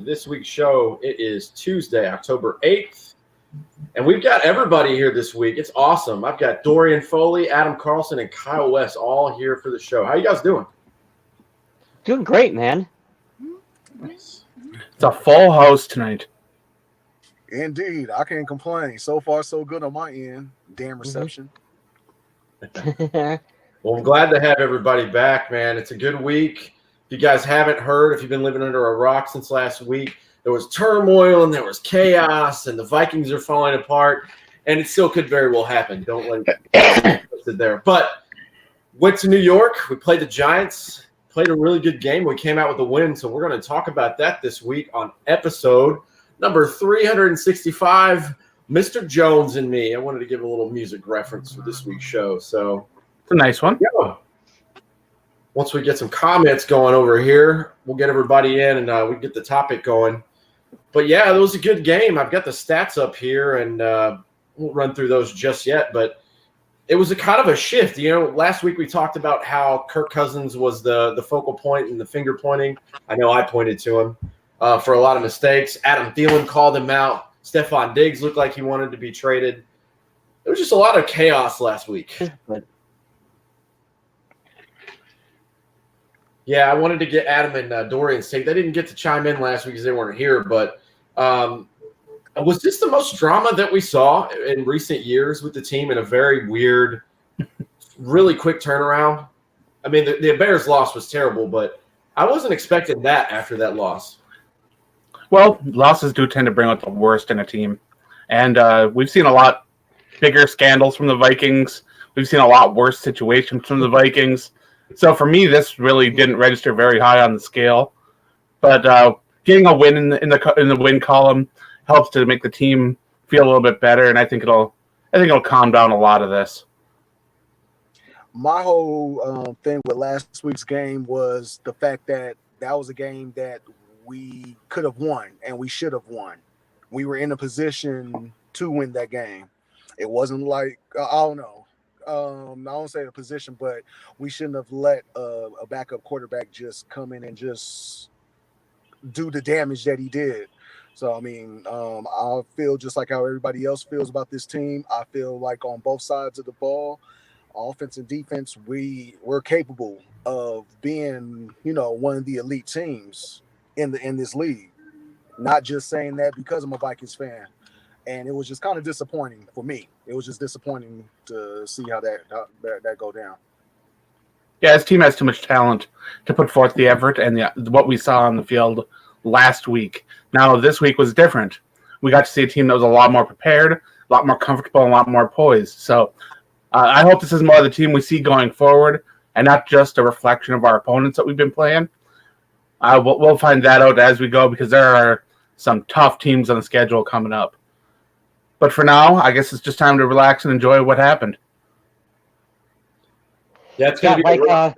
This week's show, it is Tuesday, October 8th, and we've got everybody here this week. It's awesome. I've got Dorian Foley, Adam Carlson, and Kyle West all here for the show. How you guys doing? Doing great, man. It's a full house tonight. Indeed. I can't complain. So far, so good on my end. Damn reception. Well, I'm glad to have everybody back, man. It's a good week. If you guys haven't heard, if you've been living under a rock since last week, there was turmoil and there was chaos and the Vikings are falling apart, and it still could very well happen. Don't let it sit there. But went to New York. We played the Giants, played a really good game. We came out with a win, so we're going to talk about that this week on episode number 365, Mr. Jones and Me. I wanted to give a little music reference for this week's show. So it's a nice one. Yeah. Once we get some comments going over here, we'll get everybody in and we get the topic going. But, yeah, it was a good game. I've got the stats up here, and won't run through those just yet. But it was a kind of a shift. You know, last week we talked about how Kirk Cousins was the focal point and the finger pointing. I know I pointed to him for a lot of mistakes. Adam Thielen called him out. Stephon Diggs looked like he wanted to be traded. It was just a lot of chaos last week. Yeah, I wanted to get Adam and Dorian's take. They didn't get to chime in last week because they weren't here, but was this the most drama that we saw in recent years with the team in a very weird, really quick turnaround? I mean, the Bears' loss was terrible, but I wasn't expecting that after that loss. Well, losses do tend to bring out the worst in a team, and we've seen a lot bigger scandals from the Vikings. We've seen a lot worse situations from the Vikings. So for me, this really didn't register very high on the scale, but getting a win in the win column helps to make the team feel a little bit better, and I think it'll calm down a lot of this. My whole thing with last week's game was the fact that was a game that we could have won and we should have won. We were in a position to win that game. It wasn't like I don't know. I don't say the position, but we shouldn't have let a backup quarterback just come in and just do the damage that he did. So, I mean, I feel just like how everybody else feels about this team. I feel like on both sides of the ball, offense and defense, we're capable of being, one of the elite teams in this league. Not just saying that because I'm a Vikings fan. And it was just kind of disappointing for me. It was just disappointing to see how that go down. Yeah, this team has too much talent to put forth the effort and what we saw on the field last week. Now, this week was different. We got to see a team that was a lot more prepared, a lot more comfortable, and a lot more poised. So I hope this is more of the team we see going forward and not just a reflection of our opponents that we've been playing. We'll find that out as we go because there are some tough teams on the schedule coming up. But for now, I guess it's just time to relax and enjoy what happened. Yeah, it's going to be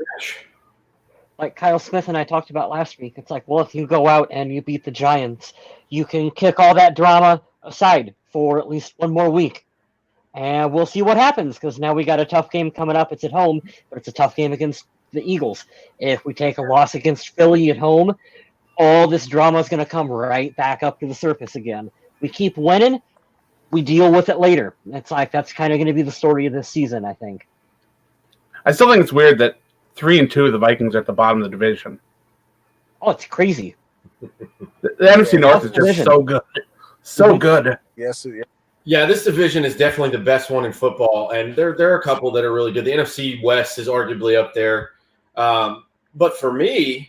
like Kyle Smith and I talked about last week. It's like, well, if you go out and you beat the Giants, you can kick all that drama aside for at least one more week. And we'll see what happens because now we got a tough game coming up. It's at home, but it's a tough game against the Eagles. If we take a loss against Philly at home, all this drama is going to come right back up to the surface again. We keep winning. We deal with it later. It's like that's kind of going to be the story of this season, I think. I still think it's weird that 3-2 the Vikings are at the bottom of the division. Oh, it's crazy. The NFC North is just so good. So good. Yes. Yeah, this division is definitely the best one in football, and there are a couple that are really good. The NFC West is arguably up there. But for me,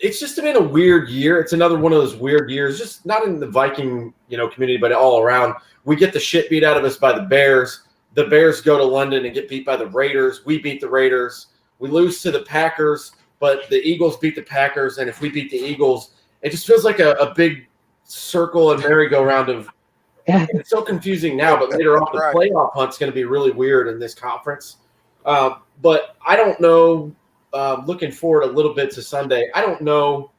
it's just been a weird year. It's another one of those weird years, just not in the Viking, community, but all around. We get the shit beat out of us by the Bears. The Bears go to London and get beat by the Raiders. We beat the Raiders. We lose to the Packers, but the Eagles beat the Packers. And if we beat the Eagles, it just feels like a big circle and merry-go-round of it's so confusing now, but later on the playoff hunt's going to be really weird in this conference. But I don't know. Looking forward a little bit to Sunday. I don't know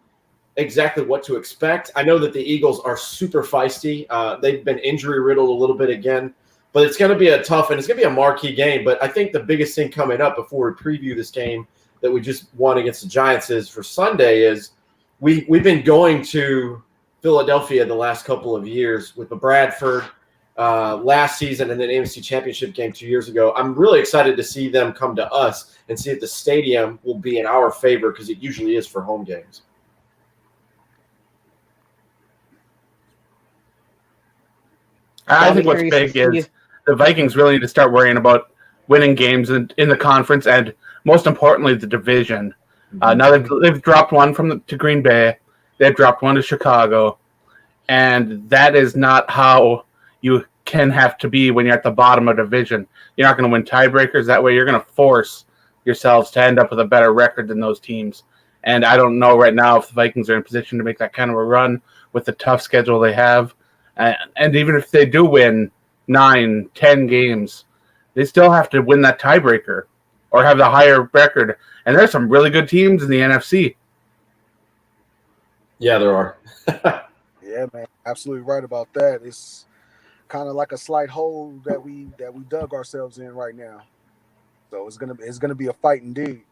exactly what to expect. I know that the Eagles are super feisty. They've been injury riddled a little bit again, but it's going to be it's going to be a marquee game. But I think the biggest thing coming up before we preview this game that we just won against the Giants is for Sunday is we've been going to Philadelphia the last couple of years with the Bradford last season and then AFC Championship game 2 years ago. I'm really excited to see them come to us and see if the stadium will be in our favor because it usually is for home games. I think what's big is the Vikings really need to start worrying about winning games in the conference and, most importantly, the division. Now they've dropped one to Green Bay. They've dropped one to Chicago. And that is not how you can have to be when you're at the bottom of a division. You're not going to win tiebreakers. That way you're going to force yourselves to end up with a better record than those teams. And I don't know right now if the Vikings are in position to make that kind of a run with the tough schedule they have. And even if they do win 9, 10 games, they still have to win that tiebreaker or have the higher record. And there's some really good teams in the NFC. Yeah, there are. Yeah, man, absolutely right about that. It's kind of like a slight hole that we dug ourselves in right now. So it's gonna be a fight indeed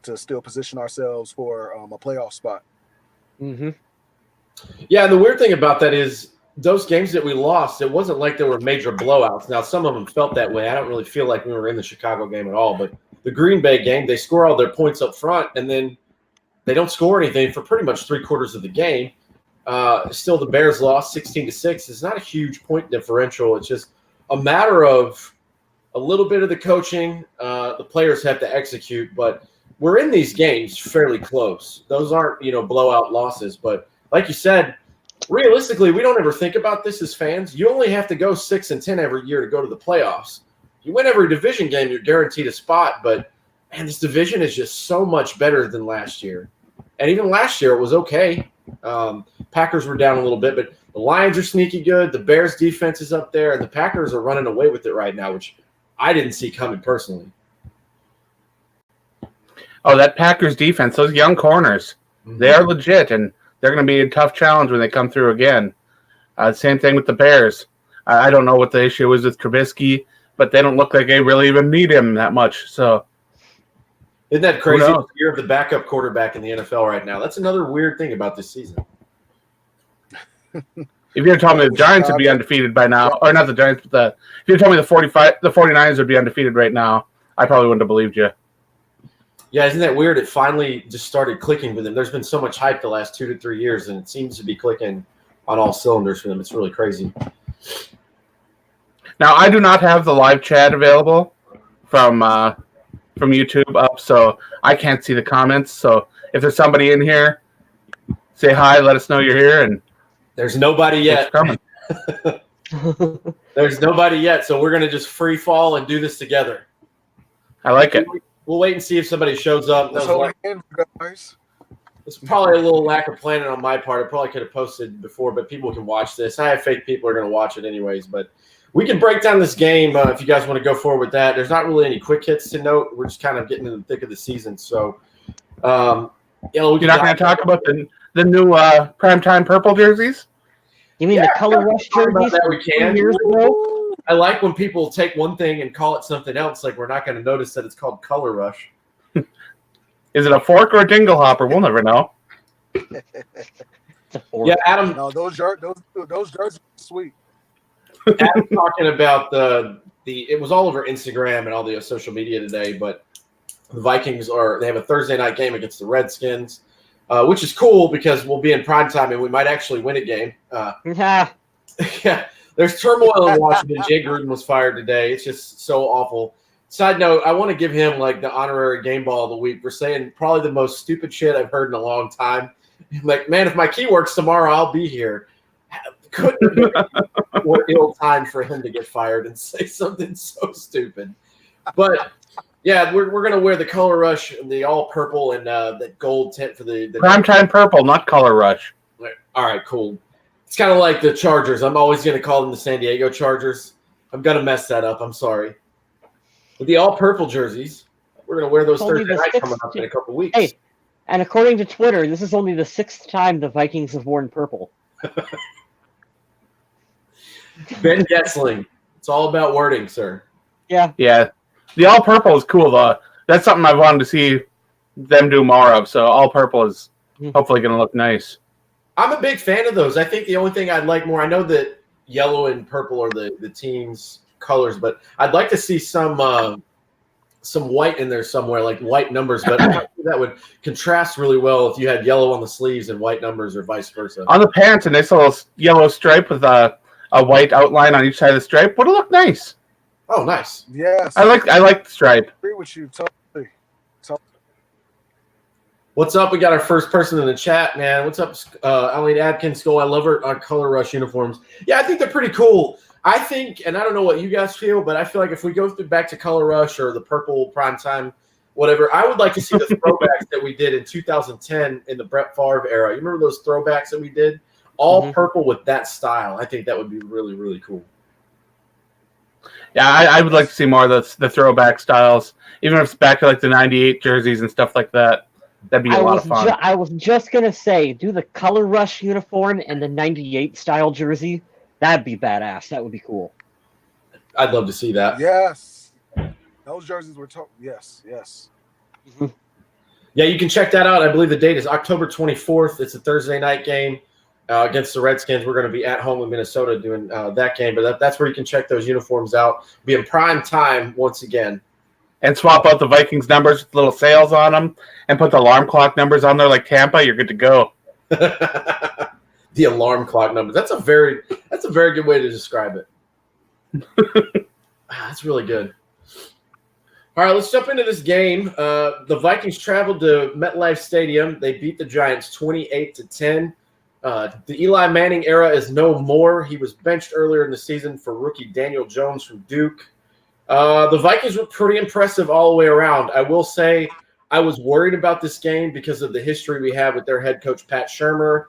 to still position ourselves for a playoff spot. Mm-hmm. Yeah, and the weird thing about that is those games that we lost, it wasn't like there were major blowouts. Now, some of them felt that way. I don't really feel like we were in the Chicago game at all. But the Green Bay game, they score all their points up front, and then they don't score anything for pretty much 3/4 of the game. Still, the Bears lost 16-6. It's not a huge point differential. It's just a matter of a little bit of the coaching. The players have to execute, but we're in these games fairly close. Those aren't, blowout losses. But like you said, realistically, we don't ever think about this as fans. You only have to go 6-10 every year to go to the playoffs. You win every division game, you're guaranteed a spot. But, man, this division is just so much better than last year. And even last year, it was okay. Packers were down a little bit, but the Lions are sneaky good. The Bears defense is up there, and the Packers are running away with it right now, which I didn't see coming personally. Oh, that Packers defense, those young corners, they are legit, and they're going to be a tough challenge when they come through again. Same thing with the Bears. I don't know what the issue is with Trubisky, but they don't look like they really even need him that much. So, isn't that crazy? The year of the backup quarterback in the NFL right now. That's another weird thing about this season. If you had told me the Giants would be undefeated by now, or not the Giants, but if you had told me the 49ers would be undefeated right now, I probably wouldn't have believed you. Yeah, isn't that weird? It finally just started clicking with them. There's been so much hype the last 2 to 3 years, and it seems to be clicking on all cylinders for them. It's really crazy. Now, I do not have the live chat available from YouTube up, so I can't see the comments. So if there's somebody in here, say hi, let us know you're here. And there's nobody yet. There's nobody yet, so we're going to just free fall and do this together. I like it. We'll wait and see if somebody shows up. Guys. It's probably a little lack of planning on my part. I probably could have posted before, but people can watch this. I have faith people are going to watch it anyways, but we can break down this game if you guys want to go forward with that. There's not really any quick hits to note. We're just kind of getting in the thick of the season. So, you're not going to talk about the new primetime purple jerseys? You mean the color rush jerseys? That we can. Years ago? I like when people take one thing and call it something else. Like we're not going to notice that it's called Color Rush. Is it a fork or a dingle hopper? We'll never know. Yeah, Adam. No, those jerseys are sweet. Adam talking about it was all over Instagram and all the social media today, but the Vikings they have a Thursday night game against the Redskins, which is cool because we'll be in prime time and we might actually win a game. Yeah. There's turmoil in Washington. Jay Gruden was fired today. It's just so awful. Side note, I want to give him like the honorary game ball of the week for saying probably the most stupid shit I've heard in a long time. Like, man, if my key works tomorrow, I'll be here. Couldn't have been more ill time for him to get fired and say something so stupid. But yeah, we're gonna wear the Color Rush and the all purple and that gold tint for the primetime purple, not Color Rush. All right, cool. It's kind of like the Chargers. I'm always going to call them the San Diego Chargers. I'm going to mess that up. I'm sorry. With the all-purple jerseys, we're going to wear those Thursday night coming up in a couple weeks. Hey, and according to Twitter, this is only the 6th time the Vikings have worn purple. Ben Gessling. It's all about wording, sir. Yeah. Yeah. The all-purple is cool, though. That's something I've wanted to see them do more of, so all-purple is hopefully going to look nice. I'm a big fan of those. I think the only thing I'd like more, I know that yellow and purple are the team's colors, but I'd like to see some white in there somewhere, like white numbers. But I think that would contrast really well if you had yellow on the sleeves and white numbers, or vice versa. On the pants, a nice little yellow stripe with a white outline on each side of the stripe would look nice. Oh, nice. Yes. I like the stripe. I agree with you totally. What's up? We got our first person in the chat, man. What's up, Eileen Adkins? I love our Color Rush uniforms. Yeah, I think they're pretty cool. I think, and I don't know what you guys feel, but I feel like if we go back to Color Rush or the purple primetime, whatever, I would like to see the throwbacks that we did in 2010 in the Brett Favre era. You remember those throwbacks that we did? All purple with that style. I think that would be really, really cool. Yeah, I would like to see more of the throwback styles, even if it's back to like the 98 jerseys and stuff like that. That'd be a lot of fun. I was just going to say, do the Color Rush uniform and the 98 style jersey. That'd be badass. That would be cool. I'd love to see that. Yes. Those jerseys were yes. Yeah, you can check that out. I believe the date is October 24th. It's a Thursday night game against the Redskins. We're going to be at home in Minnesota doing that game, but that's where you can check those uniforms out. Be in prime time once again. And swap out the Vikings numbers with little sails on them and put the alarm clock numbers on there like Tampa. You're good to go. The alarm clock numbers. That's a very good way to describe it. That's really good. All right, let's jump into this game. The Vikings traveled to MetLife Stadium. They beat the Giants 28-10. The Eli Manning era is no more. He was benched earlier in the season for rookie Daniel Jones from Duke. The Vikings were pretty impressive all the way around. I will say I was worried about this game because of the history we have with their head coach, Pat Shurmur.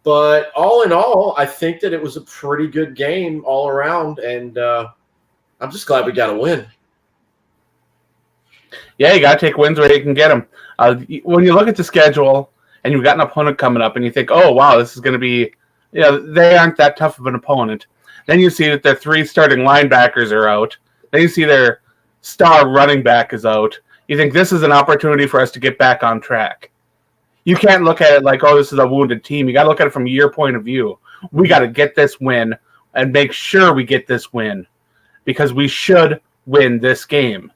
But all in all, I think that it was a pretty good game all around, and I'm just glad we got a win. Yeah, you got to take wins where you can get them. When you look at the schedule and you've got an opponent coming up and you think, oh, wow, this is going to be – they aren't that tough of an opponent. Then you see that their 3 starting linebackers are out. Then you see their star running back is out. You think this is an opportunity for us to get back on track. You can't look at it like, oh, this is a wounded team. You got to look at it from your point of view. We got to get this win and make sure we get this win because we should win this game.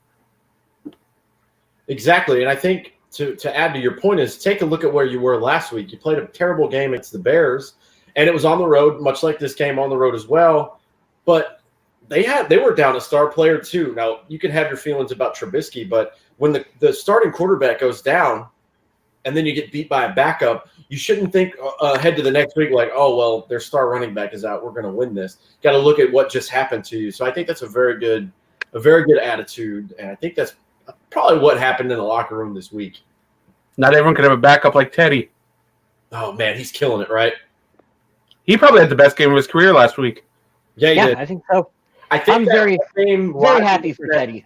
Exactly, and I think to add to your point is take a look at where you were last week. You played a terrible game against the Bears, and it was on the road, much like this game on the road as well. But they were down a star player too. Now, you can have your feelings about Trubisky, but when the starting quarterback goes down and then you get beat by a backup, you shouldn't think ahead to the next week like, oh, well, their star running back is out. We're going to win this. Got to look at what just happened to you. So I think that's a very good attitude, and I think that's probably what happened in the locker room this week. Not everyone could have a backup like Teddy. Oh, man, he's killing it, right? He probably had the best game of his career last week. Yeah, he did. I think so. I think I'm very happy for Teddy.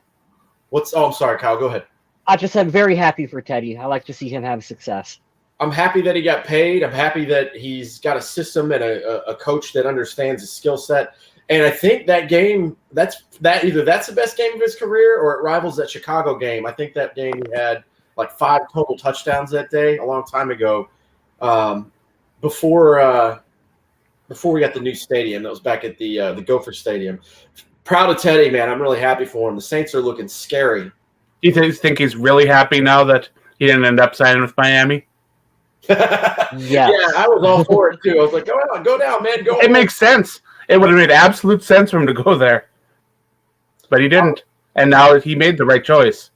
I'm sorry, Kyle. Go ahead. I just said very happy for Teddy. I like to see him have success. I'm happy that he got paid. I'm happy that he's got a system and a coach that understands his skill set. And I think that game, either that's the best game of his career or it rivals that Chicago game. I think that game he had like 5 total touchdowns that day a long time ago. Before we got the new stadium, that was back at the Gopher Stadium. Proud of Teddy, man. I'm really happy for him. The Saints are looking scary. Do you think he's really happy now that he didn't end up signing with Miami? Yeah, I was all for it too. I was like, go down, man. Go. It makes sense. It would have made absolute sense for him to go there. But he didn't. And now he made the right choice.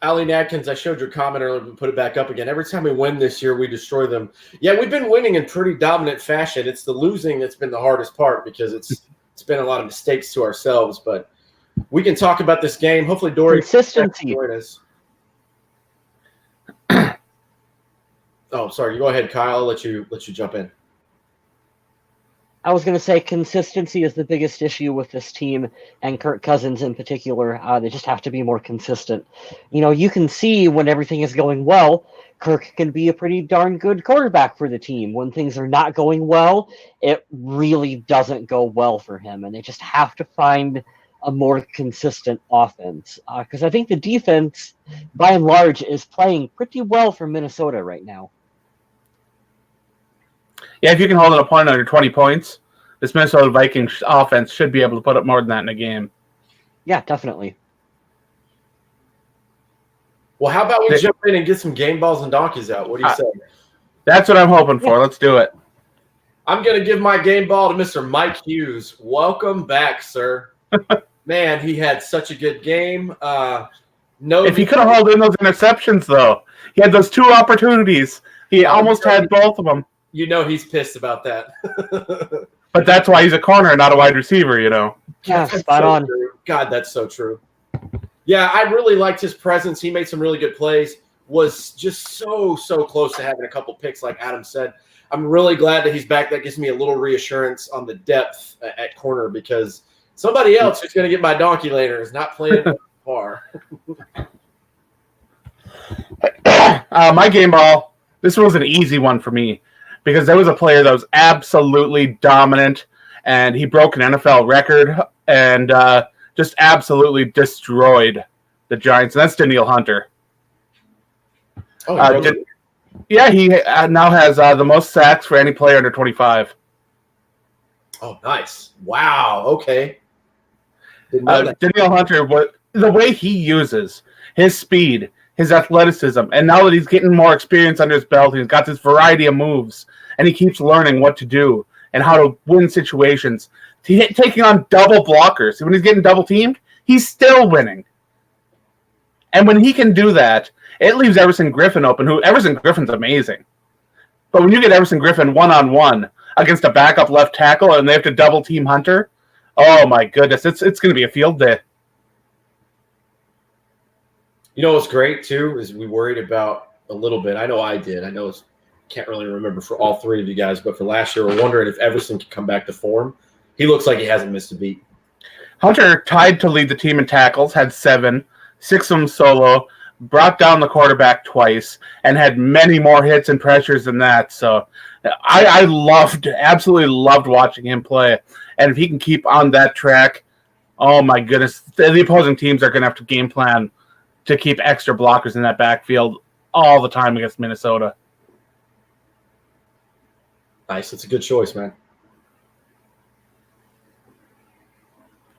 Eileen Adkins, I showed your comment earlier, but put it back up again. Every time we win this year, we destroy them. Yeah, we've been winning in pretty dominant fashion. It's the losing that's been the hardest part because it's been a lot of mistakes to ourselves. But we can talk about this game. Hopefully, Dory consistency. Oh, sorry. You go ahead, Kyle. I'll let you jump in. I was going to say consistency is the biggest issue with this team and Kirk Cousins in particular. They just have to be more consistent. You can see when everything is going well, Kirk can be a pretty darn good quarterback for the team. When things are not going well, it really doesn't go well for him. And they just have to find a more consistent offense. Because I think the defense, by and large, is playing pretty well for Minnesota right now. Yeah, if you can hold an opponent under 20 points, this Minnesota Vikings offense should be able to put up more than that in a game. Yeah, definitely. Well, how about we jump in and get some game balls and donkeys out? What do you say? That's what I'm hoping for. Let's do it. I'm going to give my game ball to Mr. Mike Hughes. Welcome back, sir. Man, he had such a good game. If he could have held in those interceptions, though, he had those 2 opportunities. He almost had both of them. You know he's pissed about that. But that's why he's a corner, not a wide receiver, you know. Yeah, spot on. True. God, that's so true. Yeah, I really liked his presence. He made some really good plays. Was just so close to having a couple picks, like Adam said. I'm really glad that he's back. That gives me a little reassurance on the depth at corner because somebody else who's going to get my donkey later is not playing far. My game ball, this was an easy one for me because there was a player that was absolutely dominant, and he broke an NFL record and just absolutely destroyed the Giants, and that's Danielle Hunter. Oh, really? He now has the most sacks for any player under 25. Oh, nice. Wow. Okay. Danielle Hunter, the way he uses his speed, his athleticism, and now that he's getting more experience under his belt, he's got this variety of moves, and he keeps learning what to do and how to win situations. Taking on double blockers. When he's getting double teamed, he's still winning. And when he can do that, it leaves Everson Griffin open, Everson Griffin's amazing. But when you get Everson Griffin one-on-one against a backup left tackle and they have to double team Hunter, oh my goodness, it's going to be a field day. You know what's great, too, is we worried about a little bit. I know I did. Can't really remember for all 3 of you guys, but for last year, we're wondering if Everson could come back to form. He looks like he hasn't missed a beat. Hunter tied to lead the team in tackles, had 7, 6 of them solo, brought down the quarterback twice, and had many more hits and pressures than that. So I absolutely loved watching him play. And if he can keep on that track, oh my goodness, the opposing teams are going to have to game plan to keep extra blockers in that backfield all the time against Minnesota. Nice. It's a good choice, man.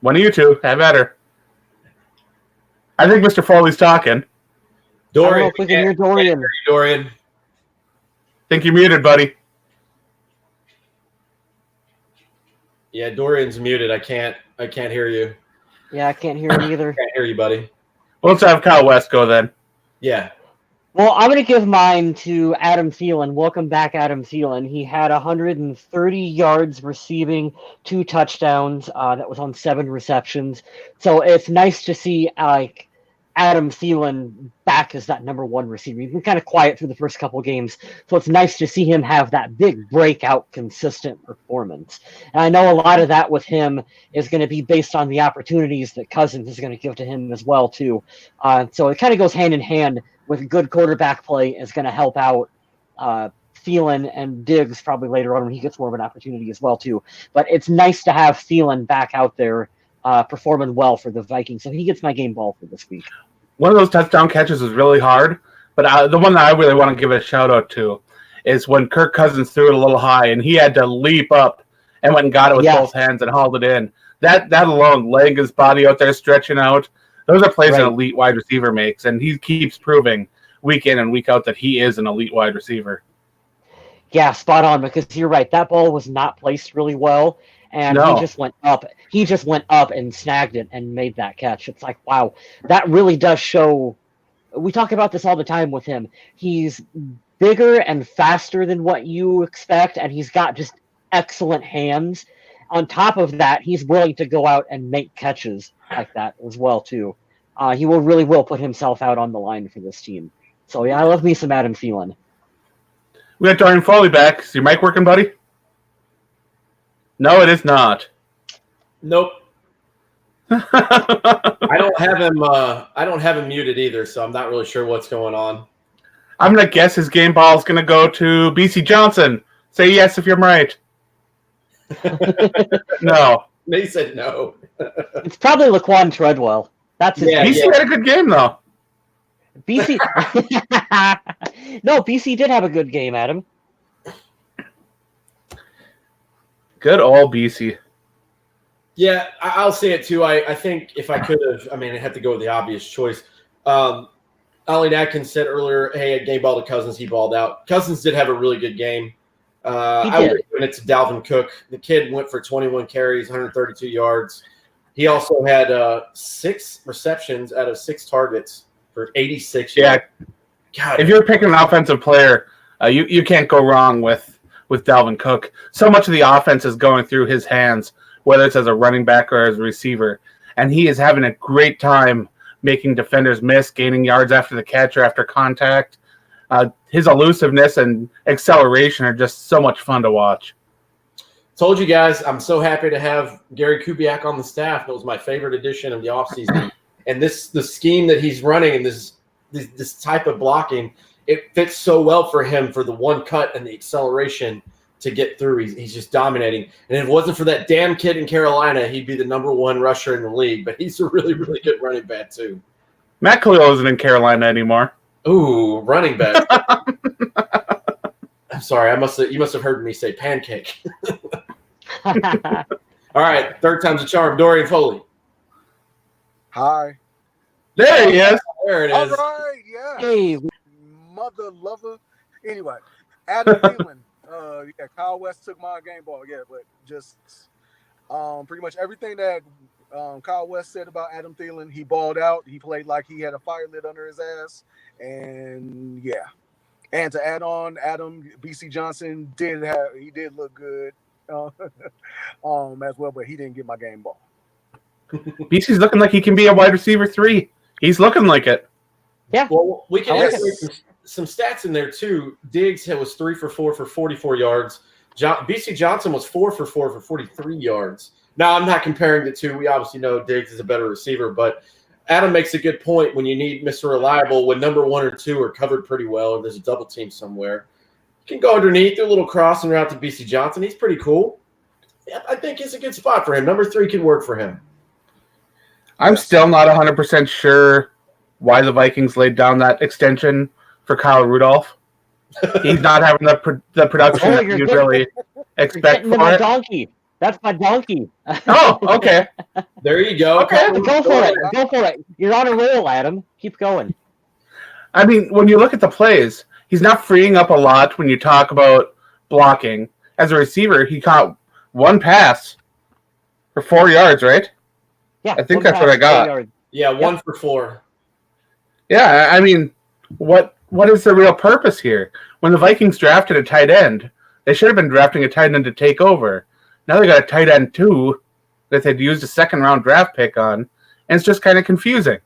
One of you two, have at her. I think Mr. Foley's talking. Dorian. I don't know if we can hear Dorian. Dorian. Think you're muted, buddy. Yeah, Dorian's muted. I can't hear you. Yeah, I can't hear him either. Can't hear you, buddy. Well, let's have Kyle West go then. Yeah. Well, I'm going to give mine to Adam Thielen. Welcome back, Adam Thielen. He had 130 yards receiving, 2 touchdowns. That was on 7 receptions. So it's nice to see Adam Thielen back as that number 1 receiver. He's been kind of quiet through the first couple games, so it's nice to see him have that big breakout, consistent performance. And I know a lot of that with him is going to be based on the opportunities that Cousins is going to give to him as well, too. So it kind of goes hand in hand with good quarterback play is going to help out Thielen and Diggs probably later on when he gets more of an opportunity as well, too. But it's nice to have Thielen back out there performing well for the Vikings. So he gets my game ball for this week. One of those touchdown catches was really hard, but the one that I really want to give a shout-out to is when Kirk Cousins threw it a little high, and he had to leap up and went and got it with both hands and hauled it in. That alone, laying his body out there, stretching out, those are plays an elite wide receiver makes, and he keeps proving week in and week out that he is an elite wide receiver. Yeah, spot on, because you're right. That ball was not placed really well, and he just went up. He just went up and snagged it and made that catch. It's like, wow, that really does show. We talk about this all the time with him. He's bigger and faster than what you expect, and he's got just excellent hands. On top of that, he's willing to go out and make catches like that as well, too. He really will put himself out on the line for this team. So, yeah, I love me some Adam Thielen. We got Dorian Foley back. Is your mic working, buddy? No, it is not. Nope. I don't have him muted either, so I'm not really sure what's going on. I'm gonna guess his game ball is gonna go to BC Johnson. Say yes if you're right. No. They said no. It's probably Laquan Treadwell. That's his BC had a good game though. BC. No, BC did have a good game, Adam. Good old BC. Yeah, I'll say it too. I think if I could have, I mean, I had to go with the obvious choice. Ollie Atkins said earlier, hey, I gave ball to Cousins. He balled out. Cousins did have a really good game. I would have given it to Dalvin Cook. The kid went for 21 carries, 132 yards. He also had 6 receptions out of 6 targets for 86 yards. God, if you're picking an offensive player, you can't go wrong with Dalvin Cook. So much of the offense is going through his hands, whether it's as a running back or as a receiver. And he is having a great time making defenders miss, gaining yards after the catch or after contact. His elusiveness and acceleration are just so much fun to watch. Told you guys, I'm so happy to have Gary Kubiak on the staff. It was my favorite addition of the offseason. And the scheme that he's running and this type of blocking, it fits so well for him for the one cut and the acceleration to get through. He's just dominating. And if it wasn't for that damn kid in Carolina, he'd be the #1 rusher in the league. But he's a really, really good running back too. Matt Khalil isn't in Carolina anymore. Ooh, running back. I'm sorry. You must have heard me say pancake. All right, third time's a charm. Dorian Foley. Hi. There he is. There it All is. right, yeah. Hey, Mother lover. Anyway, Adam Thielen. Kyle West took my game ball. Yeah, but just pretty much everything that Kyle West said about Adam Thielen, he balled out. He played like he had a fire lit under his ass. And yeah. And to add on, BC Johnson did look good as well, but he didn't get my game ball. BC's looking like he can be a wide receiver 3. He's looking like it. yeah. Well, we can like add some stats in there too. Diggs was 3 for 4 for 44 yards. BC Johnson was 4 for 4 for 43 yards. Now, I'm not comparing the two. We obviously know Diggs is a better receiver, but Adam makes a good point when you need Mr. Reliable, when number 1 or 2 are covered pretty well, or there's a double team somewhere. You can go underneath, do a little crossing route to BC Johnson. He's pretty cool. Yeah, I think it's a good spot for him. Number 3 can work for him. I'm still not 100% sure why the Vikings laid down that extension for Kyle Rudolph. He's not having the production that you'd really expect You're getting for my it. donkey. That's my donkey. Oh, okay. There you go. Okay. Go for it. Go for it. You're on a roll, Adam. Keep going. I mean, when you look at the plays, he's not freeing up a lot when you talk about blocking. As a receiver, he caught 1 pass for 4 yards, right? Yeah. I think that's what I got. Yeah, 1 for 4. Yeah, I mean, what is the real purpose here? When the Vikings drafted a tight end, they should have been drafting a tight end to take over. Now they got a tight end 2 that they'd used a second-round draft pick on, and it's just kind of confusing.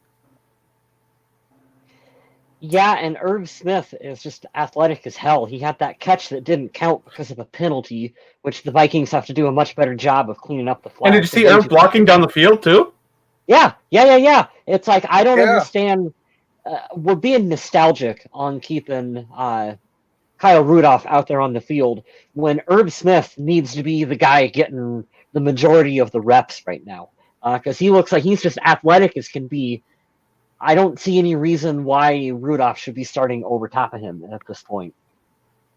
Yeah, and Irv Smith is just athletic as hell. He had that catch that didn't count because of a penalty, which the Vikings have to do a much better job of cleaning up the flags. And did you see Irv blocking down the field, too? Yeah. It's like, I don't understand. We're being nostalgic on keeping Kyle Rudolph out there on the field when Irv Smith needs to be the guy getting the majority of the reps right now. Because he looks like he's just athletic as can be. I don't see any reason why Rudolph should be starting over top of him at this point.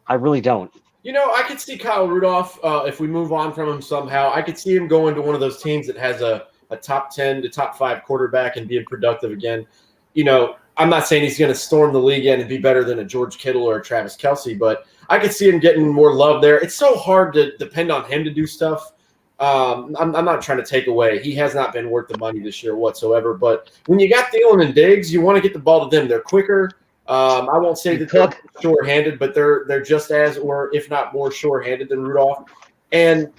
I really don't. You know, I could see Kyle Rudolph, if we move on from him somehow, I could see him going to one of those teams that has a top 10 to top 5 quarterback and being productive again. You know, I'm not saying he's going to storm the league in and be better than a George Kittle or a Travis Kelce, but I could see him getting more love there. It's so hard to depend on him to do stuff. I'm not trying to take away. He has not been worth the money this year whatsoever. But when you got Thielen and Diggs, you want to get the ball to them. They're quicker. I won't say that they're sure-handed, but they're just as, or if not more, sure-handed than Rudolph. And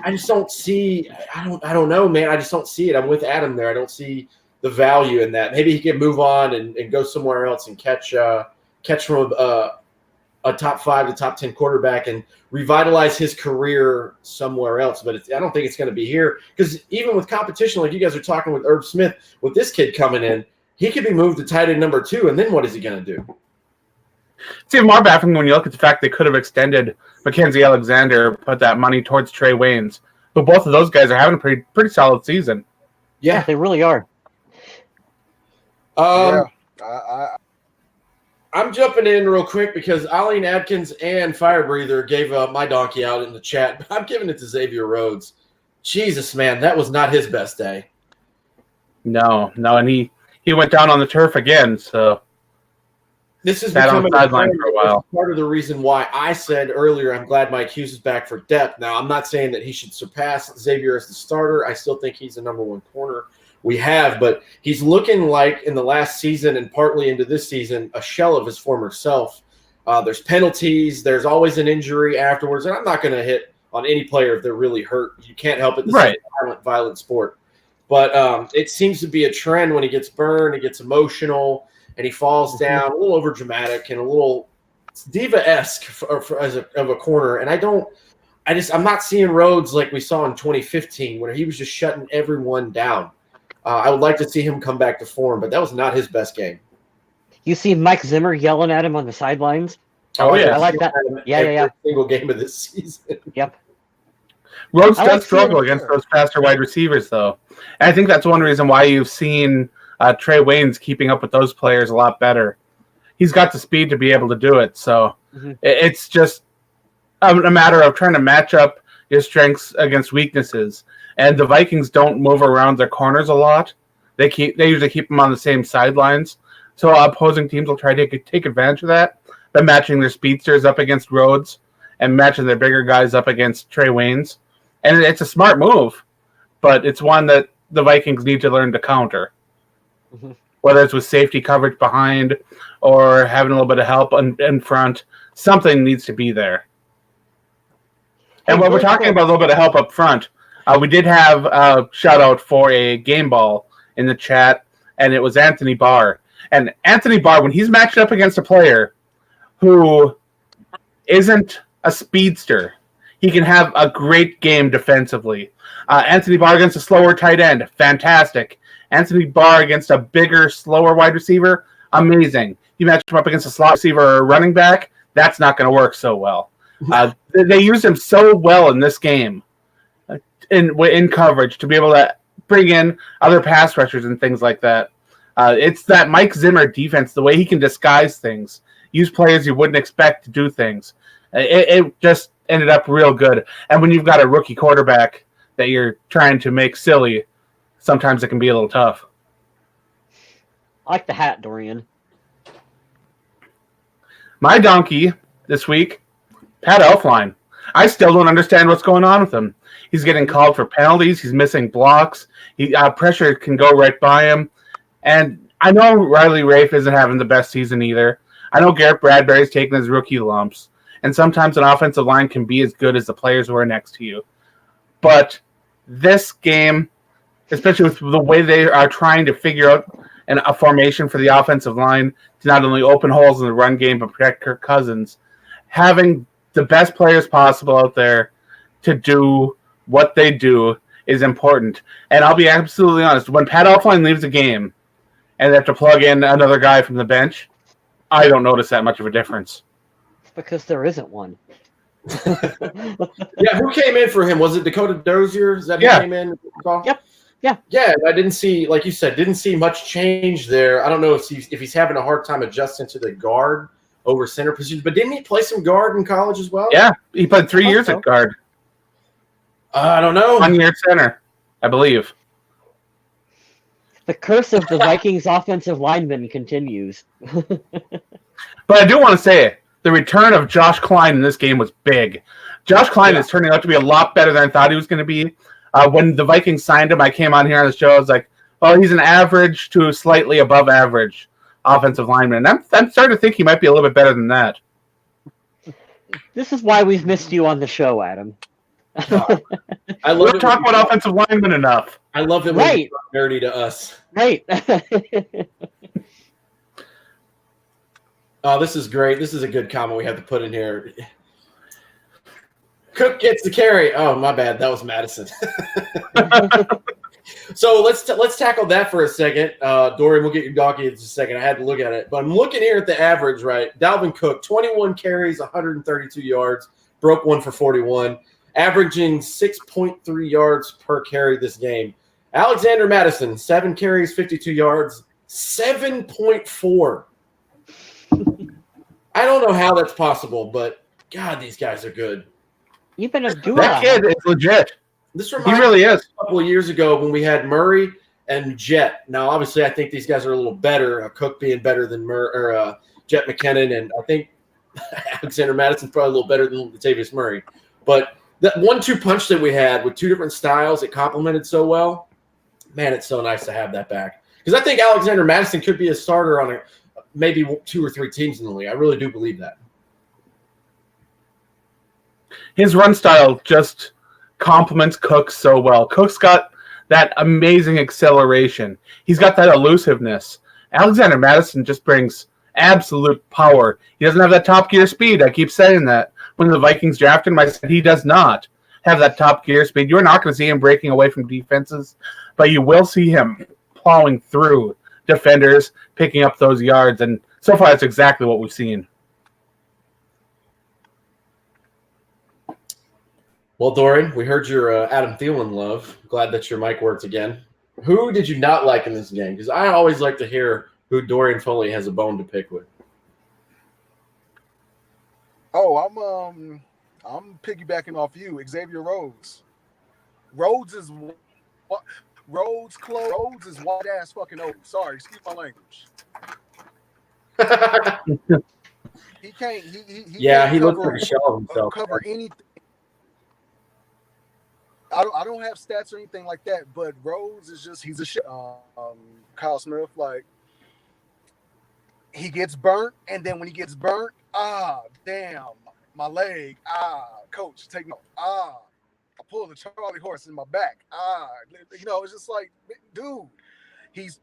I just don't see. I don't know, man. I just don't see it. I'm with Adam there. I don't see the value in that. Maybe he can move on and go somewhere else and catch from a top 5 to top 10 quarterback and revitalize his career somewhere else. But I don't think it's going to be here because even with competition, like you guys are talking with Irv Smith, with this kid coming in, he could be moved to tight end number 2, and then what is he going to do? It's even more baffling when you look at the fact they could have extended Mackenzie Alexander, put that money towards Trey Waynes, but both of those guys are having a pretty solid season. Yeah, they really are. I I'm jumping in real quick because Eileen Adkins and Fire Breather gave my donkey out in the chat. I'm giving it to Xavier Rhodes. Jesus, man, that was not his best day. No, and he went down on the turf again. So this is sat on the sideline for a while. Part of the reason why I said earlier I'm glad Mike Hughes is back for depth. Now, I'm not saying that he should surpass Xavier as the starter. I still think he's the number one corner we have, but he's looking like in the last season and partly into this season a shell of his former self. There's penalties. There's always an injury afterwards, and I'm not going to hit on any player if they're really hurt. You can't help it. This is a violent sport. But it seems to be a trend when he gets burned, he gets emotional, and he falls down, a little over dramatic and a little diva-esque of a corner. And I'm not seeing Rhodes like we saw in 2015 where he was just shutting everyone down. I would like to see him come back to form, but that was not his best game. You see Mike Zimmer yelling at him on the sidelines? Oh, yeah. I like that. Yeah. Single game of this season. Yep. Rhodes does struggle against those faster wide receivers, though. And I think that's one reason why you've seen Trey Waynes keeping up with those players a lot better. He's got the speed to be able to do it. So it's just a matter of trying to match up your strengths against weaknesses. And the Vikings don't move around their corners a lot. They usually keep them on the same sidelines. So opposing teams will try to take advantage of that by matching their speedsters up against Rhodes and matching their bigger guys up against Trey Waynes. And it's a smart move, but it's one that the Vikings need to learn to counter. Whether it's with safety coverage behind or having a little bit of help in front, something needs to be there. And when we're talking about a little bit of help up front, we did have a shout-out for a game ball in the chat, and it was Anthony Barr. And Anthony Barr, when he's matched up against a player who isn't a speedster, he can have a great game defensively. Anthony Barr against a slower tight end, fantastic. Anthony Barr against a bigger, slower wide receiver, amazing. You match him up against a slot receiver or a running back, that's not going to work so well. They used him so well in this game in coverage to be able to bring in other pass rushers and things like that. It's that Mike Zimmer defense, the way he can disguise things, use players you wouldn't expect to do things. It just ended up real good. And when you've got a rookie quarterback that you're trying to make silly, sometimes it can be a little tough. I like the hat, Dorian. My donkey this week, Pat Elflein. I still don't understand what's going on with him. He's getting called for penalties. He's missing blocks. Pressure can go right by him. And I know Riley Rafe isn't having the best season either. I know Garrett Bradbury's taking his rookie lumps. And sometimes an offensive line can be as good as the players who are next to you. But this game, especially with the way they are trying to figure out a formation for the offensive line to not only open holes in the run game but protect Kirk Cousins, having the best players possible out there to do what they do is important. And I'll be absolutely honest, when Pat Elflein leaves a game and they have to plug in another guy from the bench, I don't notice that much of a difference. It's because there isn't one. Yeah, who came in for him? Was it Dakota Dozier? Is that who came in? Yep. Yeah, I didn't see, like you said, didn't see much change there. I don't know if he's having a hard time adjusting to the guard over center position, but didn't he play some guard in college as well? Yeah, he played 3 years at guard. I don't know. 1 year center, I believe. The curse of the Vikings offensive lineman continues. But I do want to say, the return of Josh Klein in this game was big. Josh Klein is turning out to be a lot better than I thought he was going to be. When the Vikings signed him, I came on here on the show. I was like, "Oh, he's an average to slightly above average offensive lineman." And I'm starting to think he might be a little bit better than that. This is why we've missed you on the show, Adam. I love We're talking about offensive linemen enough. I love it when it's nerdy to us. Right. Oh, this is great. This is a good comment we have to put in here. Cook gets the carry. Oh, my bad. That was Madison. So let's tackle that for a second. Dorian, we'll get your donkey in just a second. I had to look at it. But I'm looking here at the average, right? Dalvin Cook, 21 carries, 132 yards, broke one for 41, averaging 6.3 yards per carry this game. Alexander Madison, 7 carries, 52 yards, 7.4. I don't know how that's possible, but God, these guys are good. Even if That kid is legit. This He reminds really me is. a couple of years ago when we had Murray and Jet. Now, obviously, I think these guys are a little better. Cook being better than Jet McKinnon, and I think Alexander Madison's probably a little better than Latavius Murray. But that 1-2 punch that we had with two different styles, it complemented so well. Man, it's so nice to have that back. Because I think Alexander Madison could be a starter on maybe 2 or 3 teams in the league. I really do believe that. His run style just complements Cook so well. Cook's got that amazing acceleration. He's got that elusiveness. Alexander Madison just brings absolute power. He doesn't have that top gear speed. I keep saying that. When the Vikings drafted him, I said he does not have that top gear speed. You're not going to see him breaking away from defenses, but you will see him plowing through defenders, picking up those yards, and so far that's exactly what we've seen. Well, Dorian, we heard your Adam Thielen love. Glad that your mic works again. Who did you not like in this game? Because I always like to hear who Dorian Foley has a bone to pick with. Oh, I'm piggybacking off you, Xavier Rhodes. Rhodes is white ass fucking old. Sorry, excuse my language. He can't. He Yeah, can't he looks cover- like a shell of himself. Cover anything. I don't have stats or anything like that, but Rhodes is just he's a shit. Kyle Smith, like he gets burnt, and then when he gets burnt, damn, my leg, coach, take no, I pull the Charlie horse in my back, it's just like, dude, he's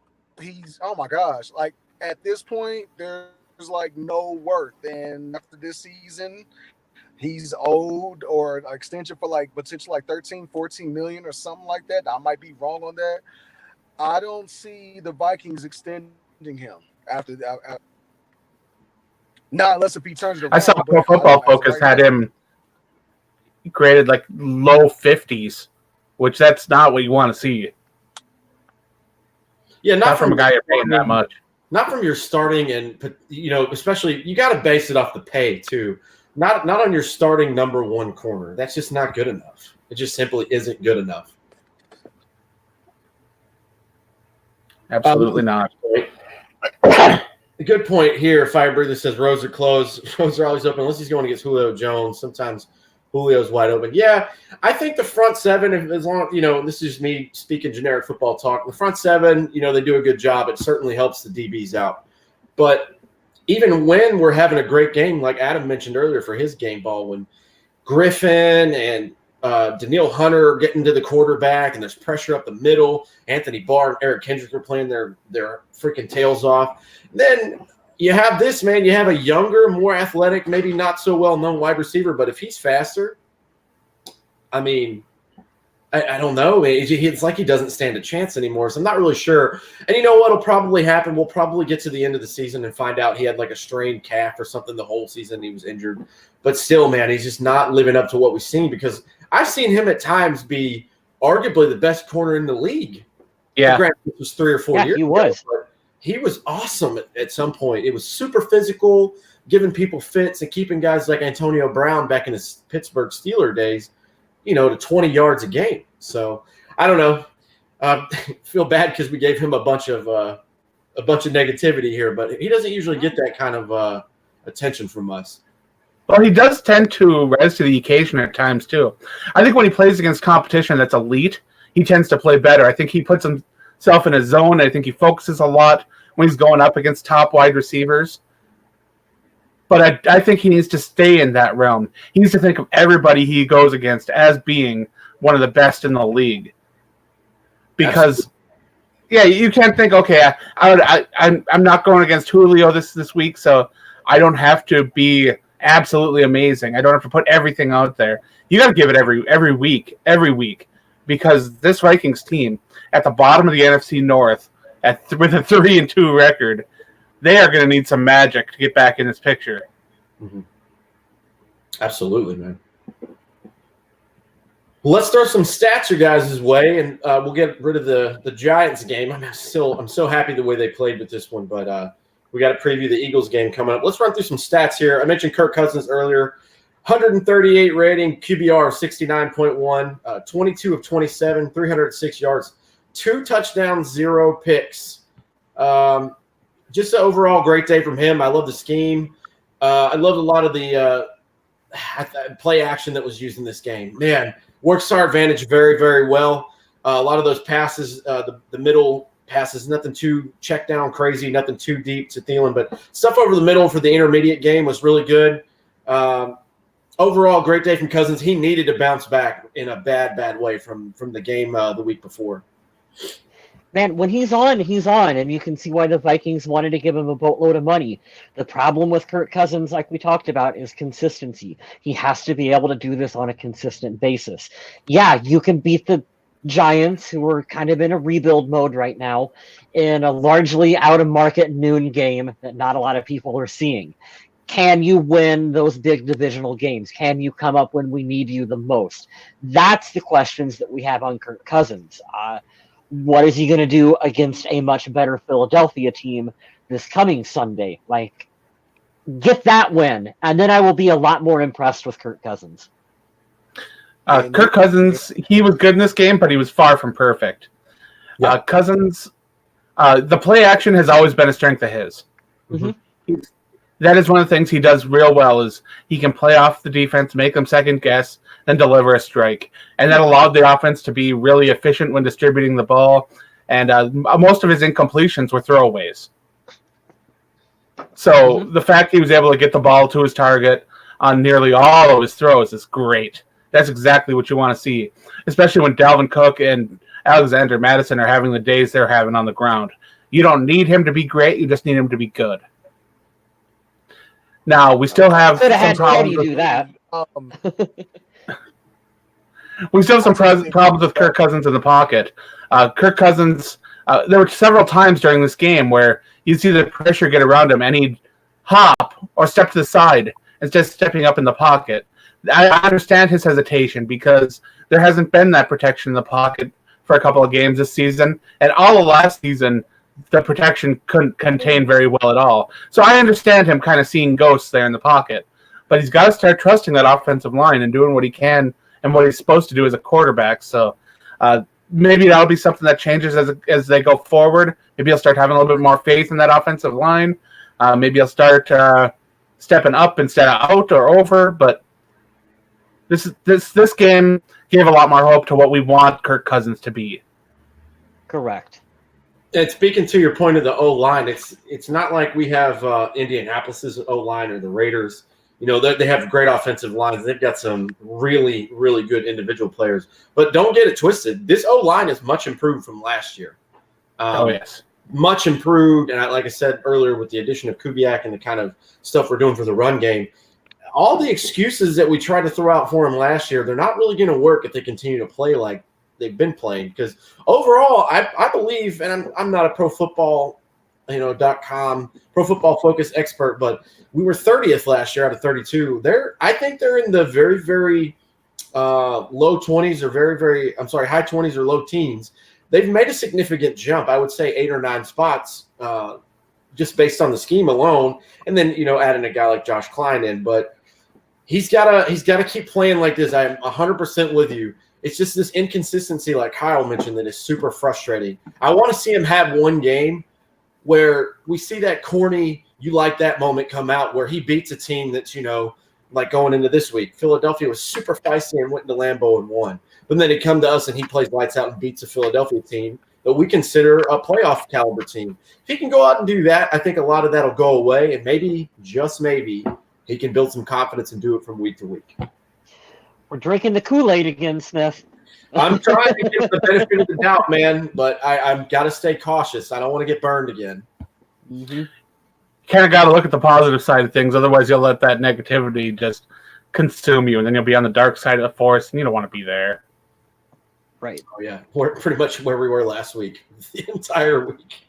oh my gosh, like at this point, there's like no worth, and after this season, he's owed or an extension for like potentially like 13, 14 million or something like that. I might be wrong on that. I don't see the Vikings extending him after that. Not unless if he turns it around. I saw Pro Football Focus had him graded like low 50s, which that's not what you want to see. Yeah, Not from a guy you're paying that much. Not from your starting, and especially you got to base it off the pay too. Not on your starting number one corner. That's just not good enough. It just simply isn't good enough. Absolutely not. A good point here. Firebreather says roads are closed. Roads are always open unless he's going against Julio Jones. Sometimes Julio's wide open. Yeah, I think the front seven, as long this is me speaking generic football talk. The front seven, they do a good job. It certainly helps the DBs out. But even when we're having a great game, like Adam mentioned earlier for his game ball, when Griffin and Danielle Hunter are getting to the quarterback and there's pressure up the middle, Anthony Barr and Eric Kendrick are playing their freaking tails off. Then you have this, man. You have a younger, more athletic, maybe not so well-known wide receiver, but if he's faster, I mean, I don't know. It's like he doesn't stand a chance anymore, so I'm not really sure. And you know what will probably happen? We'll probably get to the end of the season and find out he had like a strained calf or something the whole season. He was injured. But still, man, he's just not living up to what we've seen, because I've seen him at times be arguably the best corner in the league. Yeah. Granted, it was 3 or 4 years he was. ago, but he was awesome at some point. It was super physical, giving people fits and keeping guys like Antonio Brown back in his Pittsburgh Steelers days, to 20 yards a game. So I don't know. Feel bad because we gave him a bunch of negativity here, but he doesn't usually get that kind of attention from us. Well, he does tend to rise to the occasion at times, too. I think when he plays against competition that's elite, he tends to play better. I think he puts himself in a zone. I think he focuses a lot when he's going up against top wide receivers. But I think he needs to stay in that realm. He needs to think of everybody he goes against as being one of the best in the league. Because, you can't think, okay, I'm not going against Julio this week, so I don't have to be absolutely amazing. I don't have to put everything out there. You got to give it every week, because this Vikings team at the bottom of the NFC North with a 3-2 record, they are going to need some magic to get back in this picture. Mm-hmm. Absolutely, man. Well, let's throw some stats your guys' way, and we'll get rid of the Giants game. I'm so happy the way they played with this one, but we got to preview the Eagles game coming up. Let's run through some stats here. I mentioned Kirk Cousins earlier. 138 rating, QBR 69.1, 22 of 27, 306 yards, 2 touchdowns, 0 picks. Just an overall great day from him. I love the scheme. I loved a lot of the play action that was used in this game. Man, works our advantage very, very well. A lot of those passes, the middle passes, nothing too check down crazy, nothing too deep to Thielen, but stuff over the middle for the intermediate game was really good. Overall, great day from Cousins. He needed to bounce back in a bad way from the game the week before. Man, when he's on, and you can see why the Vikings wanted to give him a boatload of money. The problem with Kirk Cousins, like we talked about, is consistency. He has to be able to do this on a consistent basis. Yeah, you can beat the Giants, who are kind of in a rebuild mode right now, in a largely out-of-market noon game that not a lot of people are seeing. Can you win those big divisional games? Can you come up when we need you the most? That's the questions that we have on Kirk Cousins. What is he going to do against a much better Philadelphia team this coming Sunday? Like, get that win, and then I will be a lot more impressed with Kirk Cousins. Kirk Cousins, he was good in this game, but he was far from perfect. Yeah. Cousins, the play action has always been a strength of his. Mm-hmm. That is one of the things he does real well, is he can play off the defense, make them second guess, then deliver a strike. And that allowed the offense to be really efficient when distributing the ball. And most of his incompletions were throwaways. So the fact he was able to get the ball to his target on nearly all of his throws is great. That's exactly what you want to see, especially when Dalvin Cook and Alexander Madison are having the days they're having on the ground. You don't need him to be great. You just need him to be good. Now, we still have some problems. Do that. We still have some problems with Kirk Cousins in the pocket. Kirk Cousins, there were several times during this game where you'd see the pressure get around him and he'd hop or step to the side instead of stepping up in the pocket. I understand his hesitation because there hasn't been that protection in the pocket for a couple of games this season. And all of last season, the protection couldn't contain very well at all. So I understand him kind of seeing ghosts there in the pocket. But he's got to start trusting that offensive line and doing what he can and what he's supposed to do as a quarterback. So maybe that'll be something that changes as they go forward. Maybe he'll start having a little bit more faith in that offensive line. Maybe he'll start stepping up instead of out or over. But this game gave a lot more hope to what we want Kirk Cousins to be. Correct. And speaking to your point of the O-line, it's not like we have Indianapolis's O-line or the Raiders. You know, they have great offensive lines. They've got some really, really good individual players. But don't get it twisted. This O-line is much improved from last year. Yes. Much improved. And like I said earlier, with the addition of Kubiak and the kind of stuff we're doing for the run game, all the excuses that we tried to throw out for him last year, they're not really going to work if they continue to play like they've been playing. Because overall, I believe, and I'm not a pro football, .com pro football focus expert, but we were 30th last year out of 32. I think they're in the very, very low 20s or high 20s or low teens. They've made a significant jump. I would say 8 or 9 spots just based on the scheme alone. And then, adding a guy like Josh Klein in, but he's got to keep playing like this. I'm 100% with you. It's just this inconsistency, like Kyle mentioned, that is super frustrating. I want to see him have one game where we see that corny, you like that moment come out where he beats a team that's, like going into this week. Philadelphia was super feisty and went into Lambeau and won. But then he come to us and he plays lights out and beats a Philadelphia team that we consider a playoff caliber team. If he can go out and do that, I think a lot of that will go away. And maybe, just maybe, he can build some confidence and do it from week to week. We're drinking the Kool-Aid again, Smith. I'm trying to give the benefit of the doubt, man, but I've got to stay cautious. I don't want to get burned again. Mm-hmm. Kind of got to look at the positive side of things. Otherwise, you'll let that negativity just consume you, and then you'll be on the dark side of the force, and you don't want to be there. Right. Oh, yeah. We're pretty much where we were last week, the entire week.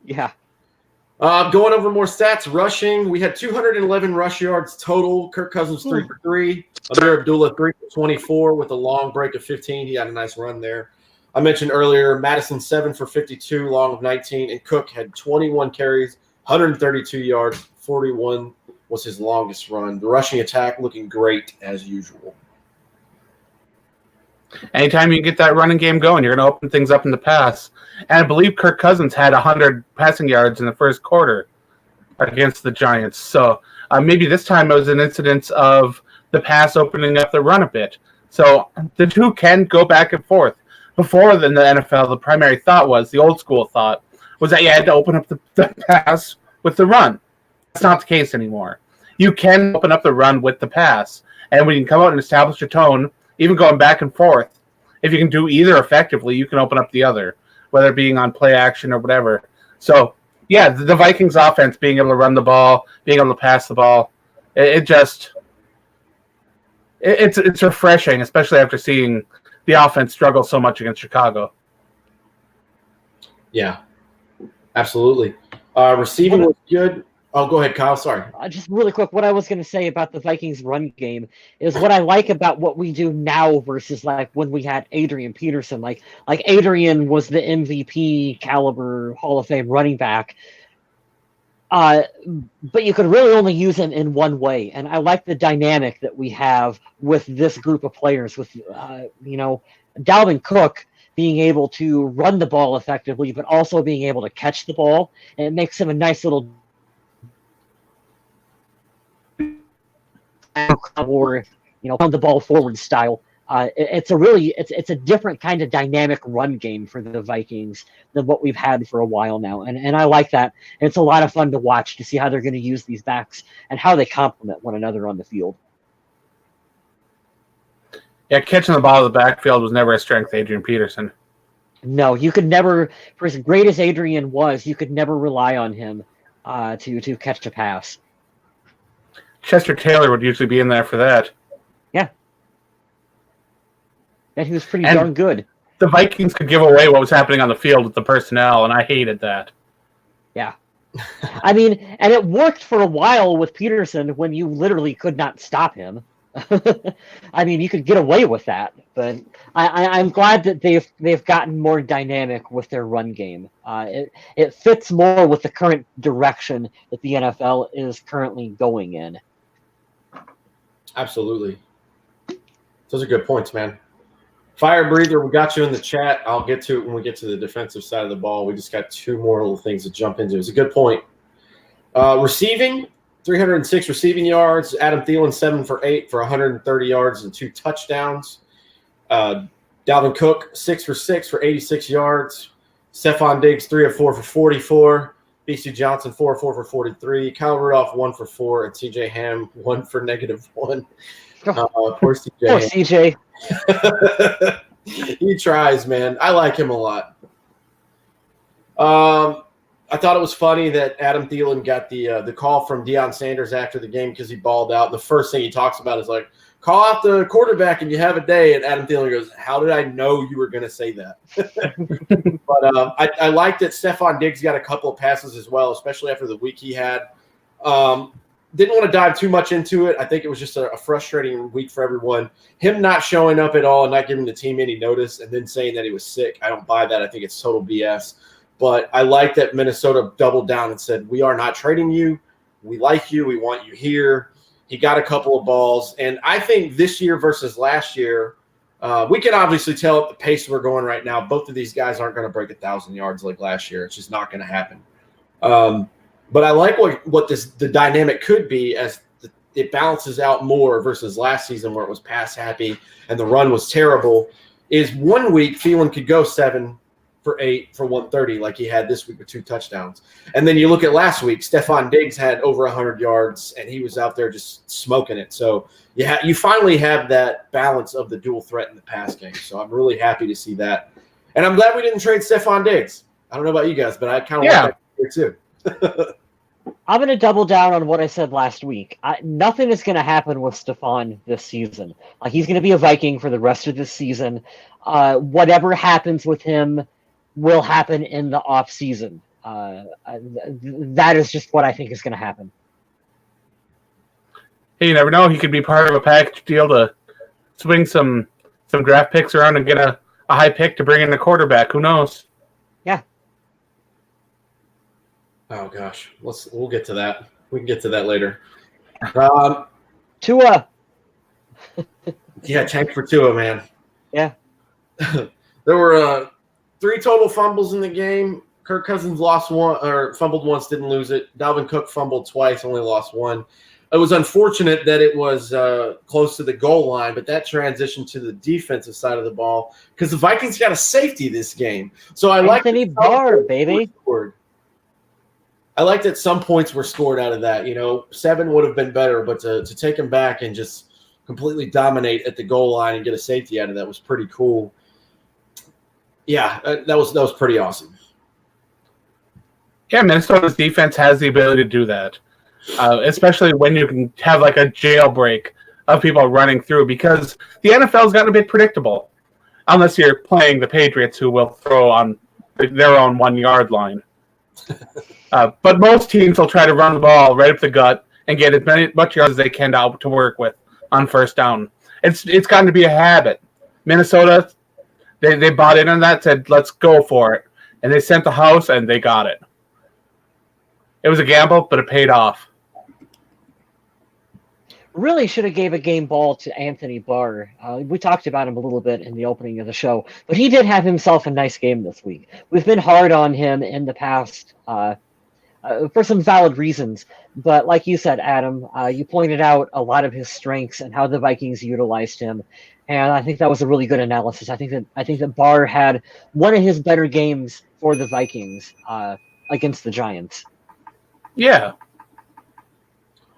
Yeah. Going over more stats, rushing. We had 211 rush yards total. Kirk Cousins 3 for 3. Amir Abdullah 3 for 24 with a long break of 15. He had a nice run there. I mentioned earlier, Madison 7 for 52, Long of 19, and Cook had 21 carries, 132 yards, 41 was his longest run. The rushing attack looking great as usual. Anytime you get that running game going, you're going to open things up in the pass. And I believe Kirk Cousins had 100 passing yards in the first quarter against the Giants. So maybe this time it was an incidence of the pass opening up the run a bit. So the two can go back and forth. Before in the NFL, the primary thought was, the old school thought, was that you had to open up the pass with the run. That's not the case anymore. You can open up the run with the pass. And when you can come out and establish a tone, even going back and forth, if you can do either effectively, you can open up the other, whether it being on play action or whatever. So, yeah, the Vikings offense being able to run the ball, being able to pass the ball, it's refreshing, especially after seeing the offense struggle so much against Chicago. Yeah, absolutely. Receiving was good. Oh, go ahead, Kyle. Sorry. Just really quick, what I was going to say about the Vikings run game is what I like about what we do now versus like when we had Adrian Peterson. Like Adrian was the MVP caliber Hall of Fame running back. But you could really only use him in one way. And I like the dynamic that we have with this group of players, with, Dalvin Cook being able to run the ball effectively, but also being able to catch the ball. And it makes him a nice little or, run the ball forward style. It's a different kind of dynamic run game for the Vikings than what we've had for a while now. And I like that. And it's a lot of fun to watch to see how they're going to use these backs and how they complement one another on the field. Yeah, catching the ball in the backfield was never a strength, Adrian Peterson. No, you could never, for as great as Adrian was, you could never rely on him to catch a pass. Chester Taylor would usually be in there for that. Yeah. And he was pretty darn good. The Vikings could give away what was happening on the field with the personnel, and I hated that. Yeah. I mean, and it worked for a while with Peterson when you literally could not stop him. I mean, you could get away with that, but I'm glad that they've gotten more dynamic with their run game. It fits more with the current direction that the NFL is currently going in. Absolutely. Those are good points, man. Fire Breather, we got you in the chat. I'll get to it when we get to the defensive side of the ball. We just got two more little things to jump into. It's a good point. Receiving, 306 receiving yards. Adam Thielen, 7 for 8 for 130 yards and 2 touchdowns. Dalvin Cook, 6 for 6 for 86 yards. Stephon Diggs, 3 of 4 for 44. B.C. Johnson, 4 of 4 for 43. Kyle Rudolph, 1 for 4. And C.J. Ham, 1 for -1. Poor C.J. Poor C.J. He tries, man. I like him a lot. I thought it was funny that Adam Thielen got the call from Deion Sanders after the game because he balled out. And the first thing he talks about is like, call out the quarterback and you have a day. And Adam Thielen goes, how did I know you were going to say that? But I like that Stephon Diggs got a couple of passes as well, especially after the week he had. Didn't want to dive too much into it. I think it was just a frustrating week for everyone. Him not showing up at all and not giving the team any notice and then saying that he was sick, I don't buy that. I think it's total BS. But I like that Minnesota doubled down and said, we are not trading you. We like you. We want you here. He got a couple of balls. And I think this year versus last year, we can obviously tell at the pace we're going right now, both of these guys aren't going to break 1,000 yards like last year. It's just not going to happen. But I like what the dynamic could be as it balances out more versus last season where it was pass happy and the run was terrible, is 1 week Thielen could go 7 for 8 for 130 like he had this week with 2 touchdowns. And then you look at last week, Stephon Diggs had over 100 yards and he was out there just smoking it. So you finally have that balance of the dual threat in the pass game. So I'm really happy to see that. And I'm glad we didn't trade Stephon Diggs. I don't know about you guys, but I kind of want that here too. I'm going to double down on what I said last week. Nothing is going to happen with Stephon this season. He's going to be a Viking for the rest of this season. Whatever happens with him will happen in the off season. That is just what I think is going to happen. Hey, you never know. He could be part of a package deal to swing some draft picks around and get a a high pick to bring in the quarterback. Who knows? Oh gosh, we'll get to that. We can get to that later. Tua. Yeah, tank for Tua, man. Yeah. There were 3 total fumbles in the game. Kirk Cousins lost one, or fumbled once, didn't lose it. Dalvin Cook fumbled twice, only lost one. It was unfortunate that it was close to the goal line, but that transitioned to the defensive side of the ball because the Vikings got a safety this game. So I like Anthony Barr, baby. I like that some points were scored out of that. 7 would have been better, but to take him back and just completely dominate at the goal line and get a safety out of that was pretty cool. Yeah, that was pretty awesome. Yeah, Minnesota's defense has the ability to do that, especially when you can have like a jailbreak of people running through, because the NFL's gotten a bit predictable, unless you're playing the Patriots, who will throw on their own 1-yard line. But most teams will try to run the ball right up the gut and get as much yards as they can to work with on first down. It's gotten to be a habit. Minnesota, they bought in on that, said, let's go for it. And they sent the house, and they got it. It was a gamble, but it paid off. Really should have gave a game ball to Anthony Barr. We talked about him a little bit in the opening of the show, but he did have himself a nice game this week. We've been hard on him in the past for some valid reasons, but like you said, Adam, you pointed out a lot of his strengths and how the Vikings utilized him, and I think that was a really good analysis. I think that Barr had one of his better games for the Vikings against the Giants. Yeah.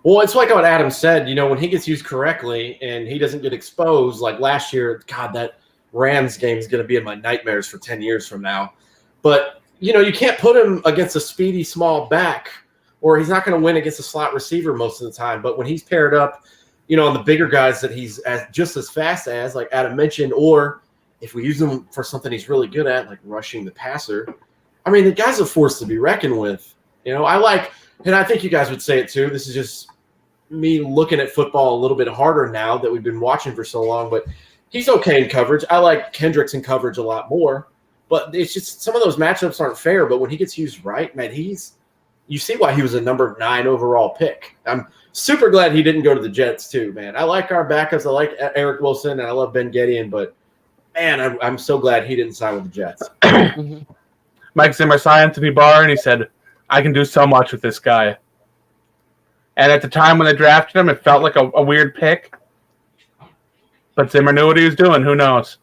Well, it's like what Adam said, when he gets used correctly and he doesn't get exposed, like last year, God, that Rams game is going to be in my nightmares for 10 years from now. But, you can't put him against a speedy small back, or he's not going to win against a slot receiver most of the time. But when he's paired up, on the bigger guys that he's just as fast as, like Adam mentioned, or if we use him for something he's really good at, like rushing the passer, I mean, the guy's a force to be reckoned with. I like, and I think you guys would say it too, this is just me looking at football a little bit harder now that we've been watching for so long, but he's okay in coverage. I like Kendricks in coverage a lot more, but it's just some of those matchups aren't fair. But when he gets used right, man, you see why he was a number 9 overall pick. I'm super glad he didn't go to the Jets too, man. I like our backups. I like Eric Wilson and I love Ben Gedeon, but man, I'm so glad he didn't sign with the Jets. Mike Zimmer saw Anthony Barr and he said, I can do so much with this guy. And at the time when they drafted him, it felt like a weird pick. But Zimmer knew what he was doing. Who knows?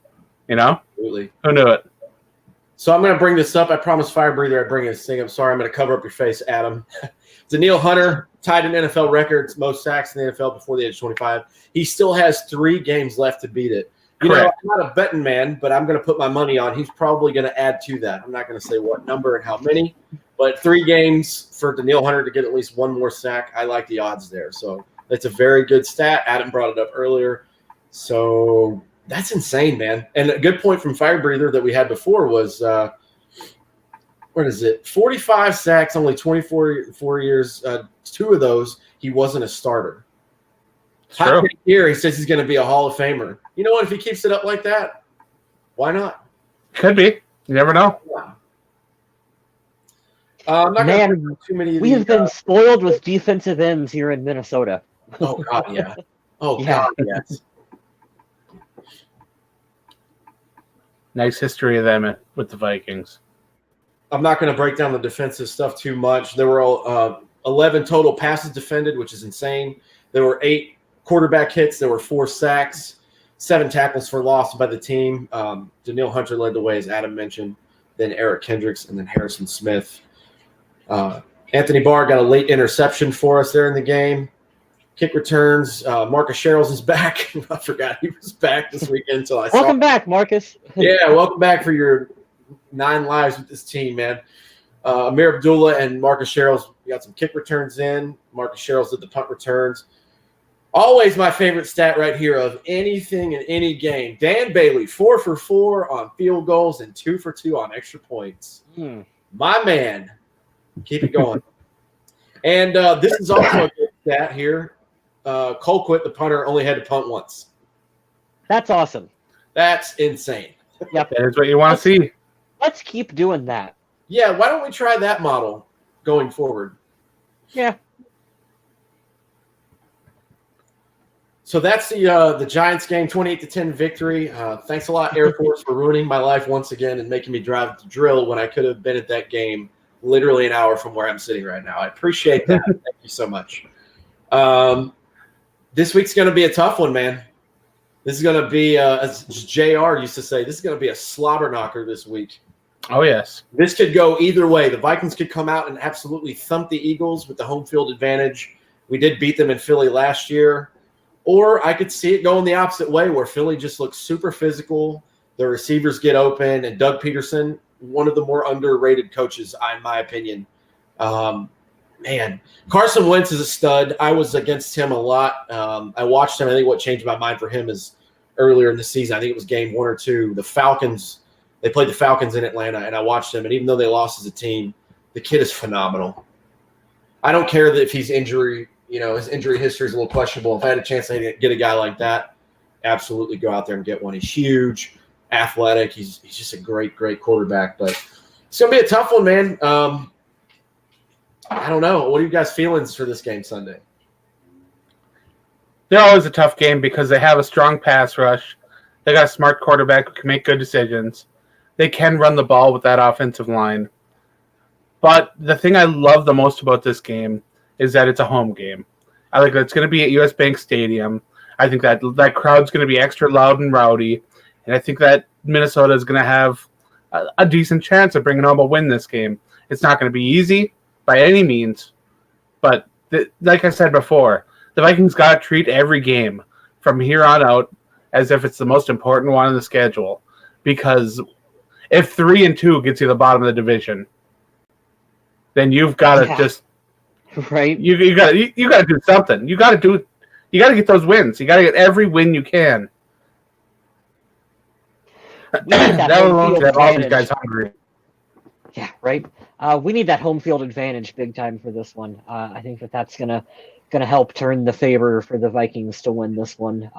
Absolutely. Who knew it? So I'm going to bring this up. I promised Fire Breather I'd bring this thing. I'm sorry. I'm going to cover up your face, Adam. Danielle Hunter tied an NFL record, most sacks in the NFL before the age of 25. He still has 3 games left to beat it. I'm not a betting man, but I'm going to put my money on he's probably going to add to that. I'm not going to say what number and how many, but 3 games for Danielle Hunter to get at least 1 more sack. I like the odds there. So it's a very good stat. Adam brought it up earlier. So that's insane, man. And a good point from Fire Breather that we had before was, 45 sacks, only 24 years. 2 of those, he wasn't a starter. Hot take here, he says he's going to be a Hall of Famer. You know what? If he keeps it up like that, why not? Could be. You never know. Yeah. I'm not going to bring too many. We have been spoiled with defensive ends here in Minnesota. Oh God, yeah. Oh Yeah. God, yes. Nice history of them with the Vikings. I'm not going to break down the defensive stuff too much. There were 11 total passes defended, which is insane. There were 8 quarterback hits. There were 4 sacks, 7 tackles for loss by the team. Danielle Hunter led the way, as Adam mentioned. Then Eric Kendricks, and then Harrison Smith. Anthony Barr got a late interception for us there in the game. Kick returns. Marcus Sherrills is back. I forgot he was back this weekend until I saw him. Welcome back, Marcus. Yeah, welcome back for your 9 lives with this team, man. Amir Abdullah and Marcus Sherrills got some kick returns in. Marcus Sherrills did the punt returns. Always my favorite stat right here of anything in any game. Dan Bailey, 4 for 4 on field goals and 2 for 2 on extra points. My man. Keep it going. And this is also a good stat here. Colquitt, the punter, only had to punt once. That's awesome. That's insane. Yep. That is what you want to see. Let's keep doing that. Yeah, why don't we try that model going forward? Yeah. So that's the Giants game, 28-10 victory. Thanks a lot, Air Force, for ruining my life once again and making me drive to drill when I could have been at that game literally an hour from where I'm sitting right now. I appreciate that. Thank you so much. This week's going to be a tough one, man. This is going to be, as JR used to say, this is going to be a slobber knocker this week. Oh, yes. This could go either way. The Vikings could come out and absolutely thump the Eagles with the home field advantage. We did beat them in Philly last year. Or I could see it going the opposite way where Philly just looks super physical. The receivers get open, and Doug Peterson, one of the more underrated coaches, in my opinion. Man, Carson Wentz is a stud. I was against him a lot. I watched him. I think what changed my mind for him is earlier in the season. I think it was game 1 or 2. The Falcons, they played the Falcons in Atlanta, and I watched him. And even though they lost as a team, the kid is phenomenal. I don't care that if he's injury, his injury history is a little questionable. If I had a chance to get a guy like that, absolutely go out there and get one. He's huge, athletic. He's just a great, great quarterback. But it's going to be a tough one, man. I don't know. What are you guys' feelings for this game Sunday? They're always a tough game because they have a strong pass rush. They got a smart quarterback who can make good decisions. They can run the ball with that offensive line. But the thing I love the most about this game is that it's a home game. I think that it's going to be at US Bank Stadium. I think that crowd's going to be extra loud and rowdy. And I think that Minnesota is going to have a decent chance of bringing home a win this game. It's not going to be easy by any means. But like I said before, the Vikings got to treat every game from here on out as if it's the most important one in the schedule. Because if 3-2 gets you the bottom of the division, then you've got to just right. You got to do something. You got to get those wins. You got to get every win you can. That will get all these guys hungry. Yeah, right. We need that home field advantage big time for this one. I think that's gonna help turn the favor for the Vikings to win this one.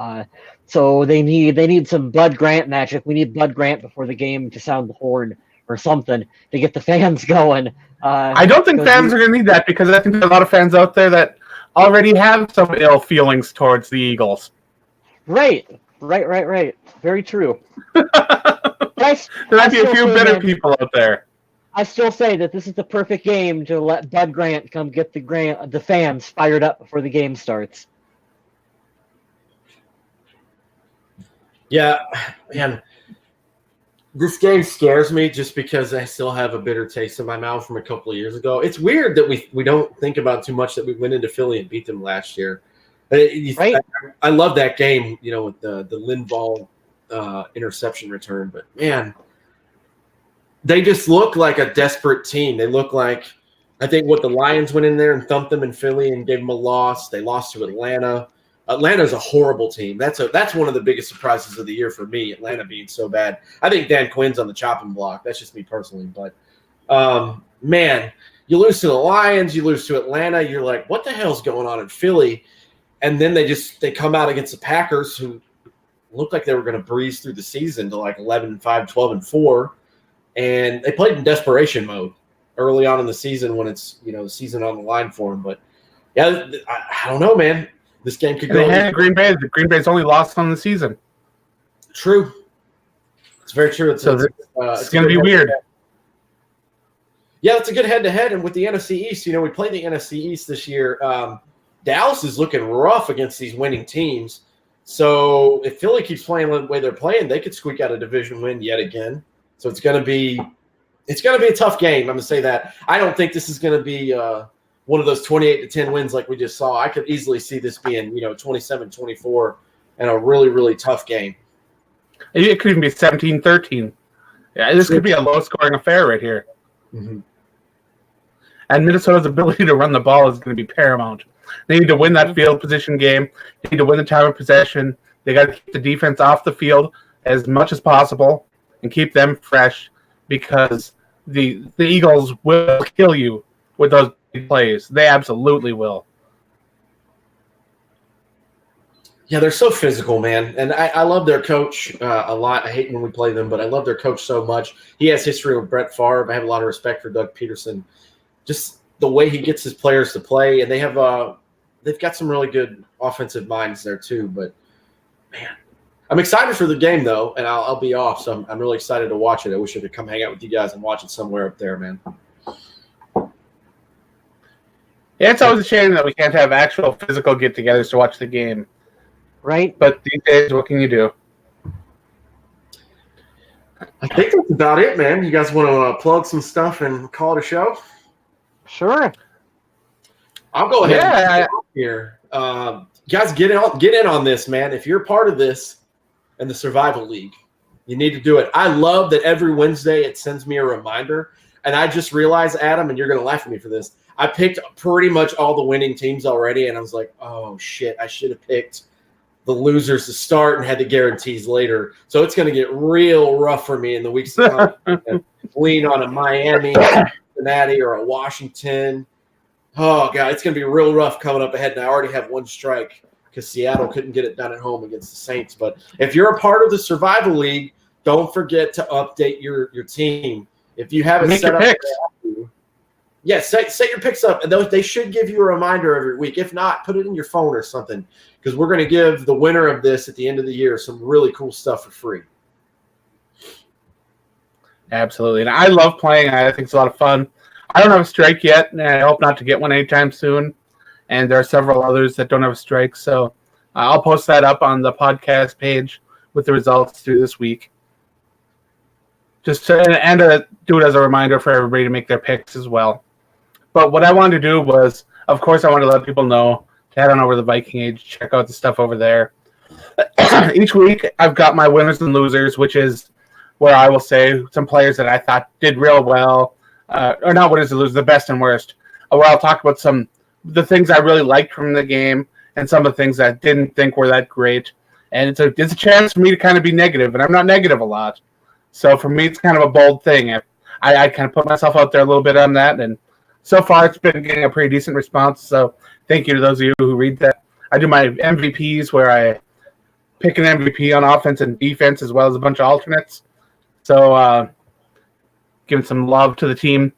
So they need some Bud Grant magic. We need Bud Grant before the game to sound the horn or something to get the fans going. I don't think fans are going to need that because I think there are a lot of fans out there that already have some ill feelings towards the Eagles. Right. Very true. There might be a few bitter people out there. I still say that this is the perfect game to let Bud Grant come get the fans fired up before the game starts. Yeah, man. This game scares me just because I still have a bitter taste in my mouth from a couple of years ago. It's weird that we don't think about too much that we went into Philly and beat them last year. Right. I love that game, with the Linval interception return. But, man, they just look like a desperate team. They look like – I think what the Lions went in there and thumped them in Philly and gave them a loss. They lost to Atlanta. Atlanta's a horrible team. That's one of the biggest surprises of the year for me, Atlanta being so bad. I think Dan Quinn's on the chopping block. That's just me personally. But, man, you lose to the Lions, you lose to Atlanta. You're like, what the hell's going on in Philly? And then they come out against the Packers, who looked like they were going to breeze through the season to like 11-5, 12-4. And they played in desperation mode early on in the season when it's, the season on the line for them. But, yeah, I don't know, man. This game could go. They had Green Bay. Green Bay's only lost on the season. True. It's very true. It's going to be weird. Yeah, it's a good head-to-head. And with the NFC East, we played the NFC East this year. Dallas is looking rough against these winning teams. So if Philly keeps playing the way they're playing, they could squeak out a division win yet again. So it's going to be a tough game. I'm going to say that. I don't think this is going to be one of those 28-10 wins like we just saw. I could easily see this being, 27-24 and a really, really tough game. It could even be 17-13. Yeah, this could be a low-scoring affair right here. Mm-hmm. And Minnesota's ability to run the ball is going to be paramount. They need to win that field position game. They need to win the time of possession. They got to keep the defense off the field as much as possible and keep them fresh because the Eagles will kill you with those big plays. They absolutely will. Yeah, they're so physical, man. And I love their coach a lot. I hate when we play them, but I love their coach so much. He has history with Brett Favre. I have a lot of respect for Doug Peterson. Just the way he gets his players to play. And they've got some really good offensive minds there too. But, man, I'm excited for the game, though, and I'll be off. So I'm really excited to watch it. I wish I could come hang out with you guys and watch it somewhere up there, man. Yeah, it's always a shame that we can't have actual physical get-togethers to watch the game. Right? But these days, what can you do? I think that's about it, man. You guys want to plug some stuff and call it a show? Sure. I'll go ahead and Yeah. get out here. Guys, get in on this, man. If you're part of this in the Survival League, you need to do it. I love that every Wednesday it sends me a reminder. And I just realized, Adam, and you're going to laugh at me for this, I picked pretty much all the winning teams already, and I was like, oh, shit, I should have picked the losers to start and had the guarantees later. So it's going to get real rough for me in the weeks to come. Lean on a Miami, Cincinnati, or a Washington. Oh, God, it's going to be real rough coming up ahead. And I already have one strike because Seattle couldn't get it done at home against the Saints. But if you're a part of the Survival League, don't forget to update your team. If you haven't Make set your up picks. yeah, set your picks up, and they should give you a reminder every week. If not, put it in your phone or something, because we're going to give the winner of this at the end of the year some really cool stuff for free. Absolutely. And I love playing. I think it's a lot of fun. I don't have a strike yet, and I hope not to get one anytime soon. And there are several others that don't have a strike. So I'll post that up on the podcast page with the results through this week. Just to, and do it as a reminder for everybody to make their picks as well. But what I wanted to do was, of course, I wanted to let people know to head on over to the Viking Age, check out the stuff over there. Each week, I've got my winners and losers, which is where I will say some players that I thought did real well, or not winners and losers, the best and worst, where I'll talk about the things I really liked from the game and some of the things I didn't think were that great. And it's a chance for me to kind of be negative, and I'm not negative a lot. So for me, it's kind of a bold thing. I kind of put myself out there a little bit on that, and so far it's been getting a pretty decent response. So thank you to those of you who read that. I do my MVPs where I pick an MVP on offense and defense as well as a bunch of alternates. So giving some love to the team.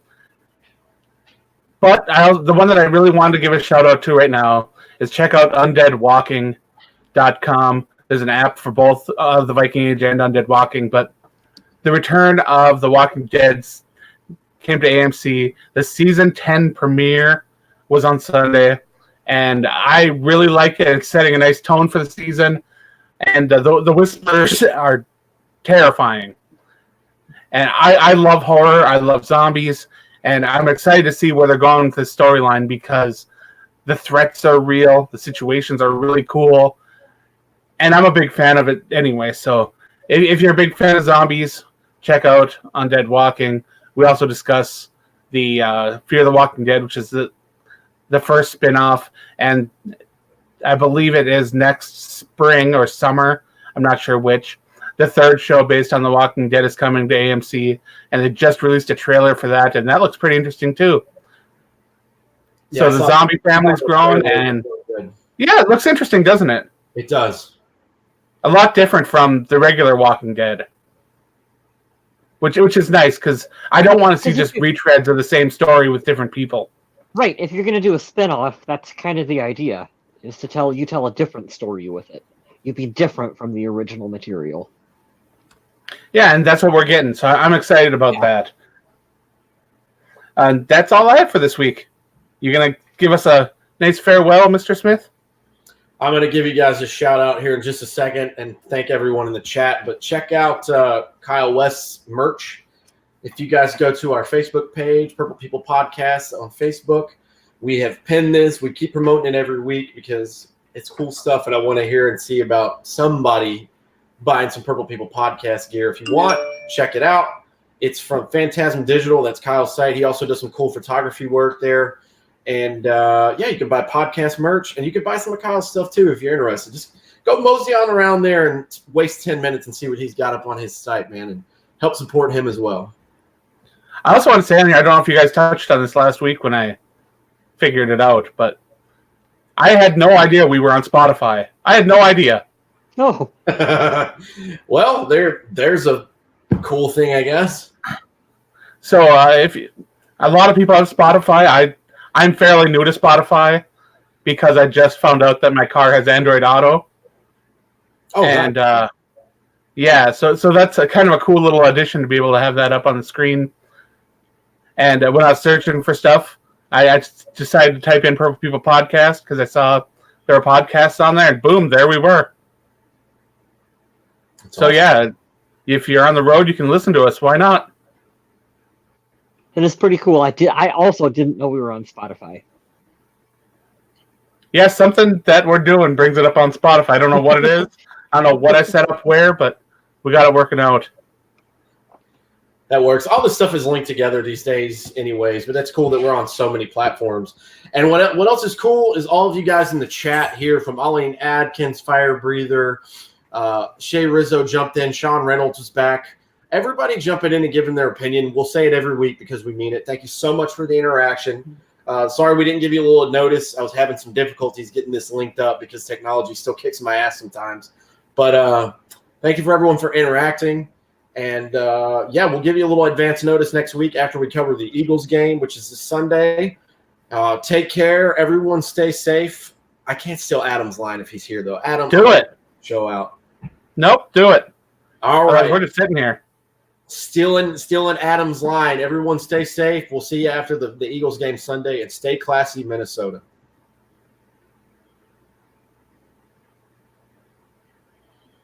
But the one that I really wanted to give a shout out to right now is check out undeadwalking.com. There's an app for both the Viking Age and Undead Walking, but the return of The Walking Dead came to AMC. The season 10 premiere was on Sunday, and I really like it. It's setting a nice tone for the season, and the whispers are terrifying. And I love horror. I love zombies, and I'm excited to see where they're going with this storyline because the threats are real. The situations are really cool, and I'm a big fan of it anyway. So if you're a big fan of zombies, check out Undead Walking. We also discuss the Fear the Walking Dead, which is the first spin-off, and I believe it is next spring or summer. I'm not sure which. The third show based on The Walking Dead is coming to AMC, and they just released a trailer for that, and that looks pretty interesting too. Yeah, so the zombie family's grown, and yeah, it looks interesting, doesn't it? It does. A lot different from the regular Walking Dead. Which is nice, because I don't want to see just retreads of the same story with different people. Right, if you're going to do a spin-off, that's kind of the idea, is to tell a different story with it. You'd be different from the original material. Yeah, and that's what we're getting, so I'm excited about that. And that's all I have for this week. You going to give us a nice farewell, Mr. Smith? I'm going to give you guys a shout out here in just a second and thank everyone in the chat. But check out Kyle West's merch. If you guys go to our Facebook page, Purple People Podcast on Facebook, we have pinned this. We keep promoting it every week because it's cool stuff, and I want to hear and see about somebody buying some Purple People Podcast gear. If you want, check it out. It's from Phantasm Digital. That's Kyle's site. He also does some cool photography work there. And, you can buy podcast merch, and you can buy some of Kyle's stuff, too, if you're interested. Just go mosey on around there and waste 10 minutes and see what he's got up on his site, man, and help support him as well. I also want to say, I don't know if you guys touched on this last week when I figured it out, but I had no idea we were on Spotify. I had no idea. No. Well, there's a cool thing, I guess. So a lot of people have Spotify. I'm fairly new to Spotify because I just found out that my car has Android Auto. Oh, And yeah, so that's a kind of a cool little addition to be able to have that up on the screen. And when I was searching for stuff, I decided to type in Purple People Podcast because I saw there were podcasts on there, and boom, there we were. That's So awesome. yeah, if you're on the road, you can listen to us. Why not? It is pretty cool. I also didn't know we were on Spotify. Yeah, something that we're doing brings it up on Spotify. I don't know what it is. I don't know what I set up where, but we got it working out. That works. All this stuff is linked together these days anyways, but that's cool that we're on so many platforms. And what else is cool is all of you guys in the chat here, from Arlene Adkins, Fire Breather, Shay Rizzo jumped in, Sean Reynolds was back. Everybody jumping in and giving their opinion. We'll say it every week because we mean it. Thank you so much for the interaction. Sorry we didn't give you a little notice. I was having some difficulties getting this linked up because technology still kicks my ass sometimes. But thank you for everyone for interacting. And, yeah, we'll give you a little advance notice next week after we cover the Eagles game, which is this Sunday. Take care. Everyone stay safe. I can't steal Adam's line if he's here, though. Adam, Do it. Show out. Nope, do it. All We're right. just sitting here. Stealing Adam's line. Everyone stay safe. We'll see you after the Eagles game Sunday, and stay classy, Minnesota.